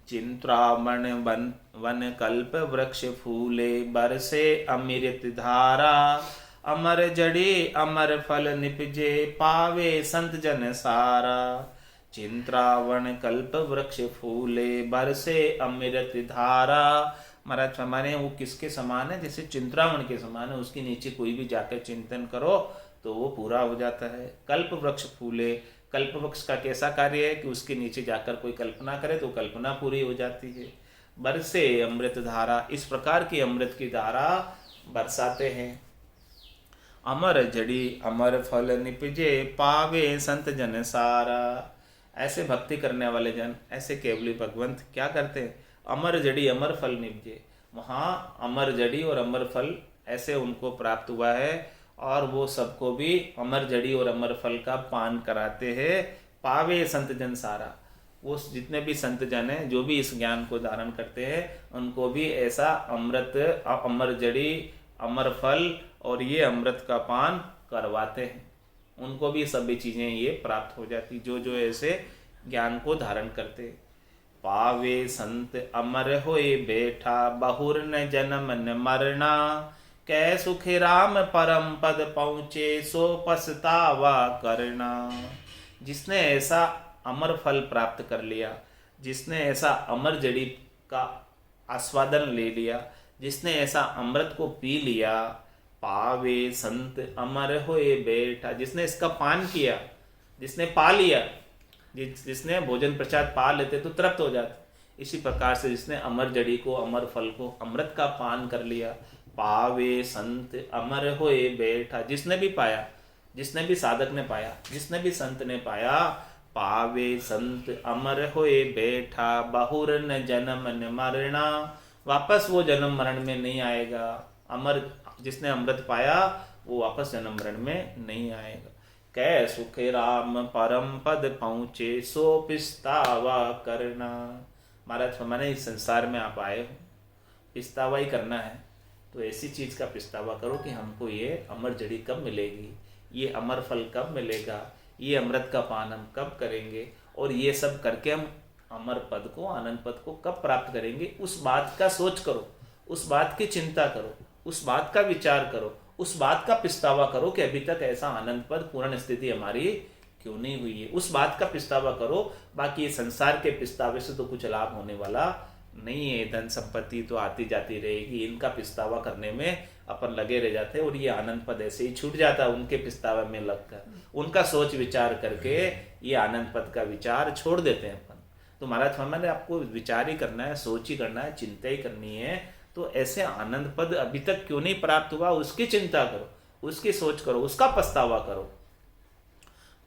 चिंतामण वन कल्प वृक्ष फूले बरसे अमृत धारा, अमर जड़ी अमर फल निपजे पावे संत जन सारा। चिंतावण कल्प वृक्ष फूले बरसे अमृत धारा। महाराज हमारे वो किसके समान है? जैसे चिंतावण के समान है, उसके नीचे कोई भी जाकर चिंतन करो तो वो पूरा हो जाता है। कल्प वृक्ष फूले, कल्प वृक्ष का कैसा कार्य है कि उसके नीचे जाकर कोई कल्पना करे तो कल्पना पूरी हो जाती है। बरसे अमृत धारा, इस प्रकार की अमृत की धारा बरसाते हैं। अमर जड़ी अमर फल निपजे पावे संत जन सारा। ऐसे भक्ति करने वाले जन, ऐसे केवली भगवंत क्या करते हैं? अमर जड़ी अमर फल निपजे, वहाँ अमर जड़ी और अमर फल ऐसे उनको प्राप्त हुआ है, और वो सबको भी अमर जड़ी और अमर फल का पान कराते हैं। पावे संत जन सारा, वो जितने भी संत जन हैं जो भी इस ज्ञान को धारण करते हैं उनको भी ऐसा अमृत, अमर जड़ी, अमर फल और ये अमृत का पान करवाते हैं। उनको भी सभी चीज़ें ये प्राप्त हो जाती जो जो ऐसे ज्ञान को धारण करते। पावे संत अमर होए बैठा बहुर न जन्म न मरना, कै सुख राम परम पद पहुँचे सो पछतावा करना। जिसने ऐसा अमर फल प्राप्त कर लिया, जिसने ऐसा अमर जड़ी का आस्वादन ले लिया, जिसने ऐसा अमृत को पी लिया, पावे संत अमर होए बैठा, जिसने इसका पान किया, जिसने पा लिया, जिसने भोजन प्रसाद पा लेते तो तृप्त हो जाते, इसी प्रकार से जिसने अमर जड़ी को, अमर फल को, अमृत का पान कर लिया, पावे संत अमर होए बैठा। जिसने भी पाया, जिसने भी साधक ने पाया, जिसने भी संत ने पाया, पावे संत अमर होए बैठा बहुर न जन्म न मरना। वापस वो जन्म मरण में नहीं आएगा। अमर जिसने अमृत पाया वो वापस जन्म मरण में नहीं आएगा। कै सुख राम परम पद पहुँचे सो पिस्तावा करना। महाराज हमारे इस संसार में आप आए हो, पिस्तावा ही करना है, तो ऐसी चीज़ का पिस्तावा करो कि हमको ये अमर जड़ी कब मिलेगी, ये अमर फल कब मिलेगा, ये अमृत का पान हम कब करेंगे, और ये सब करके हम अमर पद को, आनंद पद को कब प्राप्त करेंगे। उस बात का सोच करो, उस बात की चिंता करो, उस बात का विचार करो, उस बात का पिस्तावा करो कि अभी तक ऐसा आनंद पद पूर्ण स्थिति हमारी क्यों नहीं हुई है। उस बात का पिस्तावा करो। बाकी ये संसार के पिस्तावे से तो कुछ लाभ होने वाला नहीं है। धन संपत्ति तो आती जाती रहेगी, इनका पिस्तावा करने में अपन लगे रह जाते हैं, और ये आनंद पद ऐसे ही छूट जाता है उनके पिस्तावे में लगकर। उनका सोच विचार करके ये आनंद पद का विचार छोड़ देते हैं अपन। तो महाराज हमारे आपको विचार ही करना है, सोच ही करना है, चिंता ही करनी है। तो ऐसे आनंद पद अभी तक क्यों नहीं प्राप्त हुआ, उसकी चिंता करो, उसकी सोच करो, उसका पछतावा करो।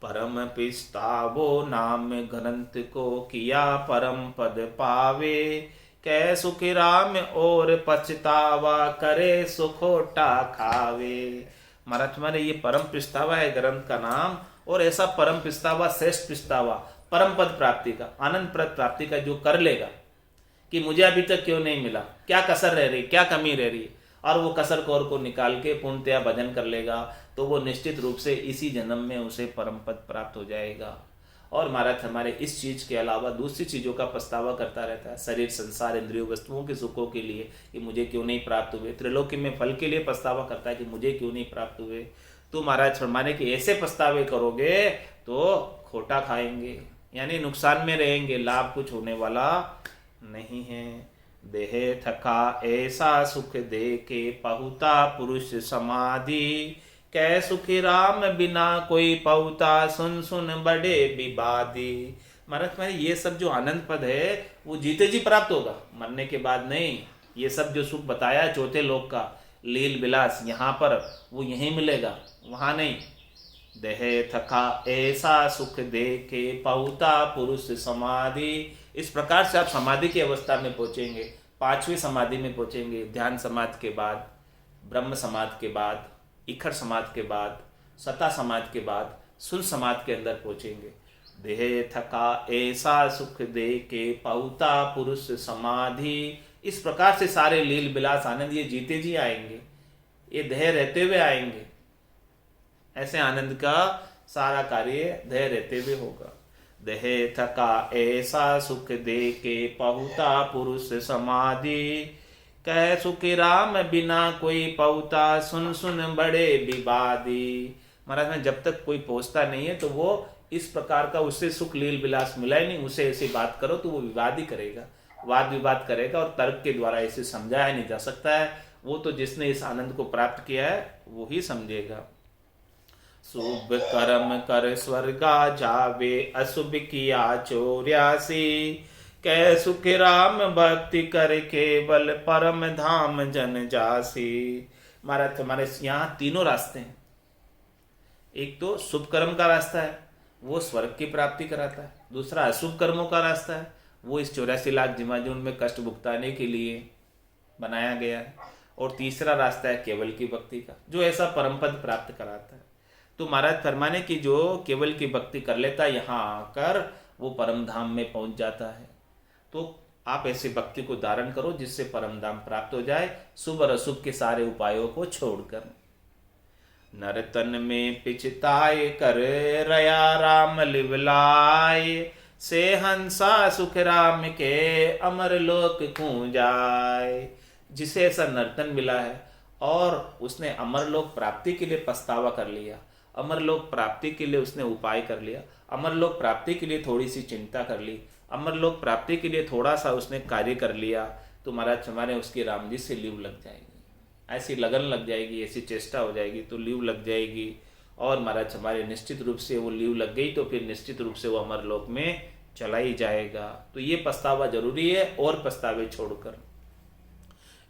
परम पिस्तावो नाम ग्रंथ को किया परम पद पावे, कै सुख राम और पछतावा करे सुखोटा खावे। महाराज तुम्हारे ये परम पिस्तावा है ग्रंथ का नाम, और ऐसा परम पिस्तावा, श्रेष्ठ पिस्तावा, परम पद प्राप्ति का, आनंद पद प्राप्ति का जो कर लेगा कि मुझे अभी तक क्यों नहीं मिला, क्या कसर रह रही, क्या कमी रह रही, और वो कसर कोर को निकाल के पूर्णतया भजन कर लेगा, तो वो निश्चित रूप से इसी जन्म में उसे परम पद प्राप्त हो जाएगा। और महाराज हमारे इस चीज़ के अलावा दूसरी चीज़ों का पछतावा करता रहता है, शरीर, संसार, इंद्रियों, वस्तुओं के सुखों के लिए कि मुझे क्यों नहीं प्राप्त हुए, त्रिलोकी में फल के लिए पछतावा करता है कि मुझे क्यों नहीं प्राप्त हुए। तो महाराज हमारे कि ऐसे पछतावे करोगे तो खोटा खाएंगे, यानी नुकसान में रहेंगे, लाभ कुछ होने वाला नहीं है। देह थका ऐसा सुख दे के पहुता पुरुष समाधि, कै सुखी राम बिना कोई पौता, सुन सुन बड़े विवादी। महाराज तुम्हारे ये सब जो आनंद पद है वो जीते जी प्राप्त होगा, मरने के बाद नहीं। ये सब जो सुख बताया चौथे लोक का लील विलास, यहाँ पर वो यहीं मिलेगा, वहाँ नहीं। देहे थका ऐसा सुख देखे, पहुता पुरुष समाधि। इस प्रकार से आप समाधि की अवस्था में पहुंचेंगे, पांचवी समाधि में पहुंचेंगे। ध्यान समाधि के बाद, ब्रह्म समाधि के बाद, इखर समाधि के बाद, सता समाधि के बाद सुर समाधि के अंदर पहुंचेंगे। देह थका ऐसा सुख देखे, पहुता पुरुष समाधि। इस प्रकार से सारे लील विलास आनंद ये जीते जी आएंगे, ये देह रहते हुए आएंगे। ऐसे आनंद का सारा कार्य देह रहते हुए होगा। देह थका ऐसा सुख देके, पहुता पुरुष समाधि। कह सुखी राम बिना कोई पहुता, सुन सुन बड़े विवादी। महाराज में जब तक कोई पहुंचता नहीं है तो वो इस प्रकार का उससे सुख लील विलास मिला ही नहीं, उसे ऐसी बात करो तो वो विवाद ही करेगा, वाद विवाद करेगा और तर्क के द्वारा इसे समझाया नहीं जा सकता है। वो तो जिसने इस आनंद को प्राप्त किया है वो ही समझेगा। शुभ कर्म कर स्वर्गा जावे, अशुभ किया चौर्यासी। कै सुख राम भक्ति कर केवल, परम धाम जन जासी। महाराज हमारे यहाँ तीनों रास्ते हैं। एक तो शुभ कर्म का रास्ता है, वो स्वर्ग की प्राप्ति कराता है। दूसरा अशुभ कर्मों का रास्ता है, वो इस 84 लाख जीवाजून में कष्ट भुगताने के लिए बनाया गया है। और तीसरा रास्ता है केवल की भक्ति का, जो ऐसा परम पद प्राप्त कराता है। तो महाराज फरमाने की जो केवल की भक्ति कर लेता है, यहाँ आकर वो परम धाम में पहुंच जाता है। तो आप ऐसे भक्ति को धारण करो जिससे परम धाम प्राप्त हो जाए, शुभ और अशुभ के सारे उपायों को छोड़कर। नर तन में पिछताए कर, रया राम लिवलाय। से हंसा सुख राम के, अमर लोक खू जाए। जिसे ऐसा नर्तन मिला है और उसने अमर लोक प्राप्ति के लिए पछतावा कर लिया, अमर लोक प्राप्ति के लिए उसने उपाय कर लिया, अमर लोक प्राप्ति के लिए थोड़ी सी चिंता कर ली, अमर लोक प्राप्ति के लिए थोड़ा सा उसने कार्य कर लिया, तो महाराज हमारे उसकी राम जी से लीव लग जाएगी। ऐसी लगन लग जाएगी, ऐसी चेष्टा हो जाएगी तो लीव लग जाएगी। और महाराज हमारे निश्चित रूप से वो लीव लग गई तो फिर निश्चित रूप से वो अमर लोक में चला ही जाएगा। तो ये पछतावा जरूरी है और पछतावे छोड़कर।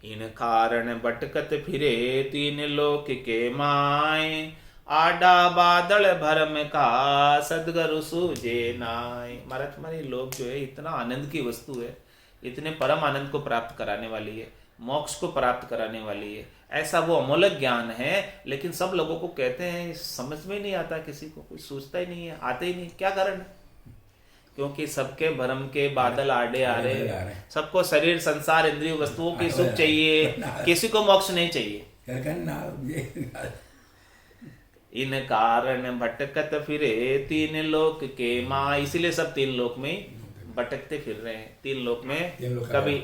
इन कारण भटकत फिरे, तीन लोक के माए। आडा बादल भरम का, सदगुरु सूझे नाय। महाराज हमारी लोक जो है इतना आनंद की वस्तु है, इतने परम आनंद को प्राप्त कराने वाली है, मोक्ष को प्राप्त कराने वाली है। ऐसा वो अमूल्य ज्ञान है, लेकिन सब लोगों को कहते हैं समझ में नहीं आता, किसी को कोई सोचता ही नहीं है, आते ही नहीं। क्या कारण है? क्योंकि सबके भरम के बादल आड़े आ रहे, सबको शरीर संसार इंद्रिय वस्तुओं की सुख चाहिए, किसी को मोक्ष नहीं चाहिए। इन कारण भटकत फिरे, तीन लोक के माँ। इसीलिए सब तीन लोक में भटकते फिर रहे हैं। तीन लोक में कभी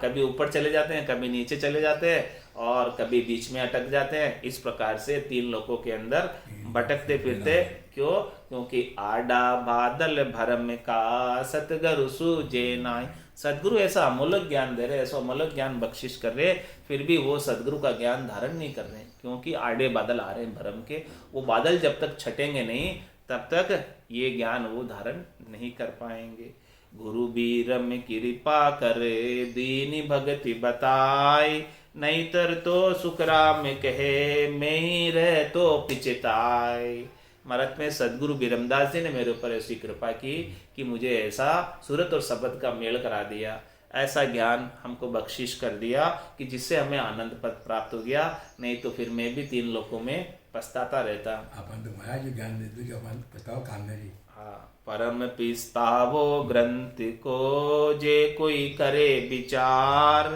कभी ऊपर चले जाते हैं, कभी नीचे चले जाते हैं और कभी बीच में अटक जाते हैं। इस प्रकार से तीन लोकों के अंदर भटकते फिरते। क्यों? क्योंकि आडा बादल भरम का, सतगुरु सूझे नाय। सदगुरु ऐसा अमूल्य ज्ञान दे रहे, ऐसा अमूल्य ज्ञान बख्शिश कर रहे, फिर भी वो सदगुरु का ज्ञान धारण नहीं कर रहे, क्योंकि आड़े बादल आ रहे हैं भरम के। वो बादल जब तक छटेंगे नहीं तब तक ये ज्ञान वो धारण नहीं कर पाएंगे। गुरु बीरम कृपा करे, दीनी भगति बताए। नहीं तर तो सुखराम कहे, मैं ही रह तो पिछताए। महाराज में सदगुरु बीरमदास जी ने मेरे ऊपर ऐसी कृपा की कि मुझे ऐसा सूरत और शब्द का मेल करा दिया, ऐसा ज्ञान हमको बख्शिश कर दिया कि जिससे हमें आनंद पद प्राप्त हो गया। नहीं तो फिर मैं भी तीन लोकों में पछताता रहता। अपन तो महाराज जो ज्ञान देते जो अपन बताओ काम नहीं। हाँ, परम पिस्तावो ग्रंथ को, जे कोई करे विचार।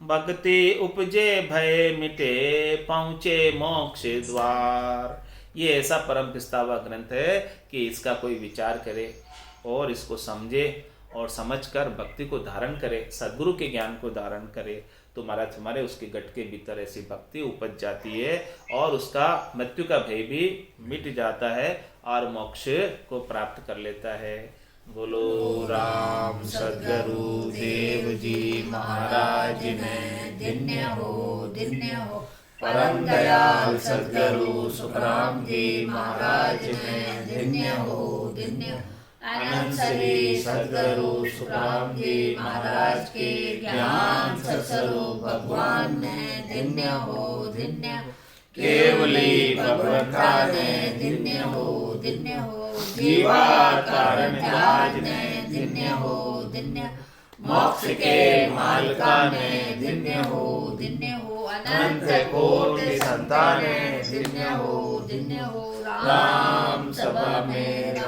भक्ति उपजे भय मिटे, पहुँचे मोक्ष द्वार। ये ऐसा परम पिस्तावा ग्रंथ है कि इसका कोई विचार करे और इसको समझे और समझकर भक्ति को धारण करे, सद्गुरु के ज्ञान को धारण करे, तो महाराज हमारे उसके गट के भीतर ऐसी भक्ति उपज जाती है और उसका मृत्यु का भय भी मिट जाता है और मोक्ष को प्राप्त कर लेता है। बोलो राम सद्गुरु देव जी महाराज में धन्य हो, धन्य हो। परम दयाल सद्गुरु सुखराम जी महाराज ने धन्य हो धन्य हो। अनंत श्री सद्गुरु सुखराम जी महाराज के ज्ञान स्वरूप भगवान ने धन्य हो धन्य हो। केवली भगवंता ने धन्य हो धन्य हो। जीवा कारण राज ने धन्य हो धन्य हो। मोक्ष के मालिका ने धन्य हो धन्य हो। अनंत कोटि संतान ने धन्य हो धन्य हो। राम सभा में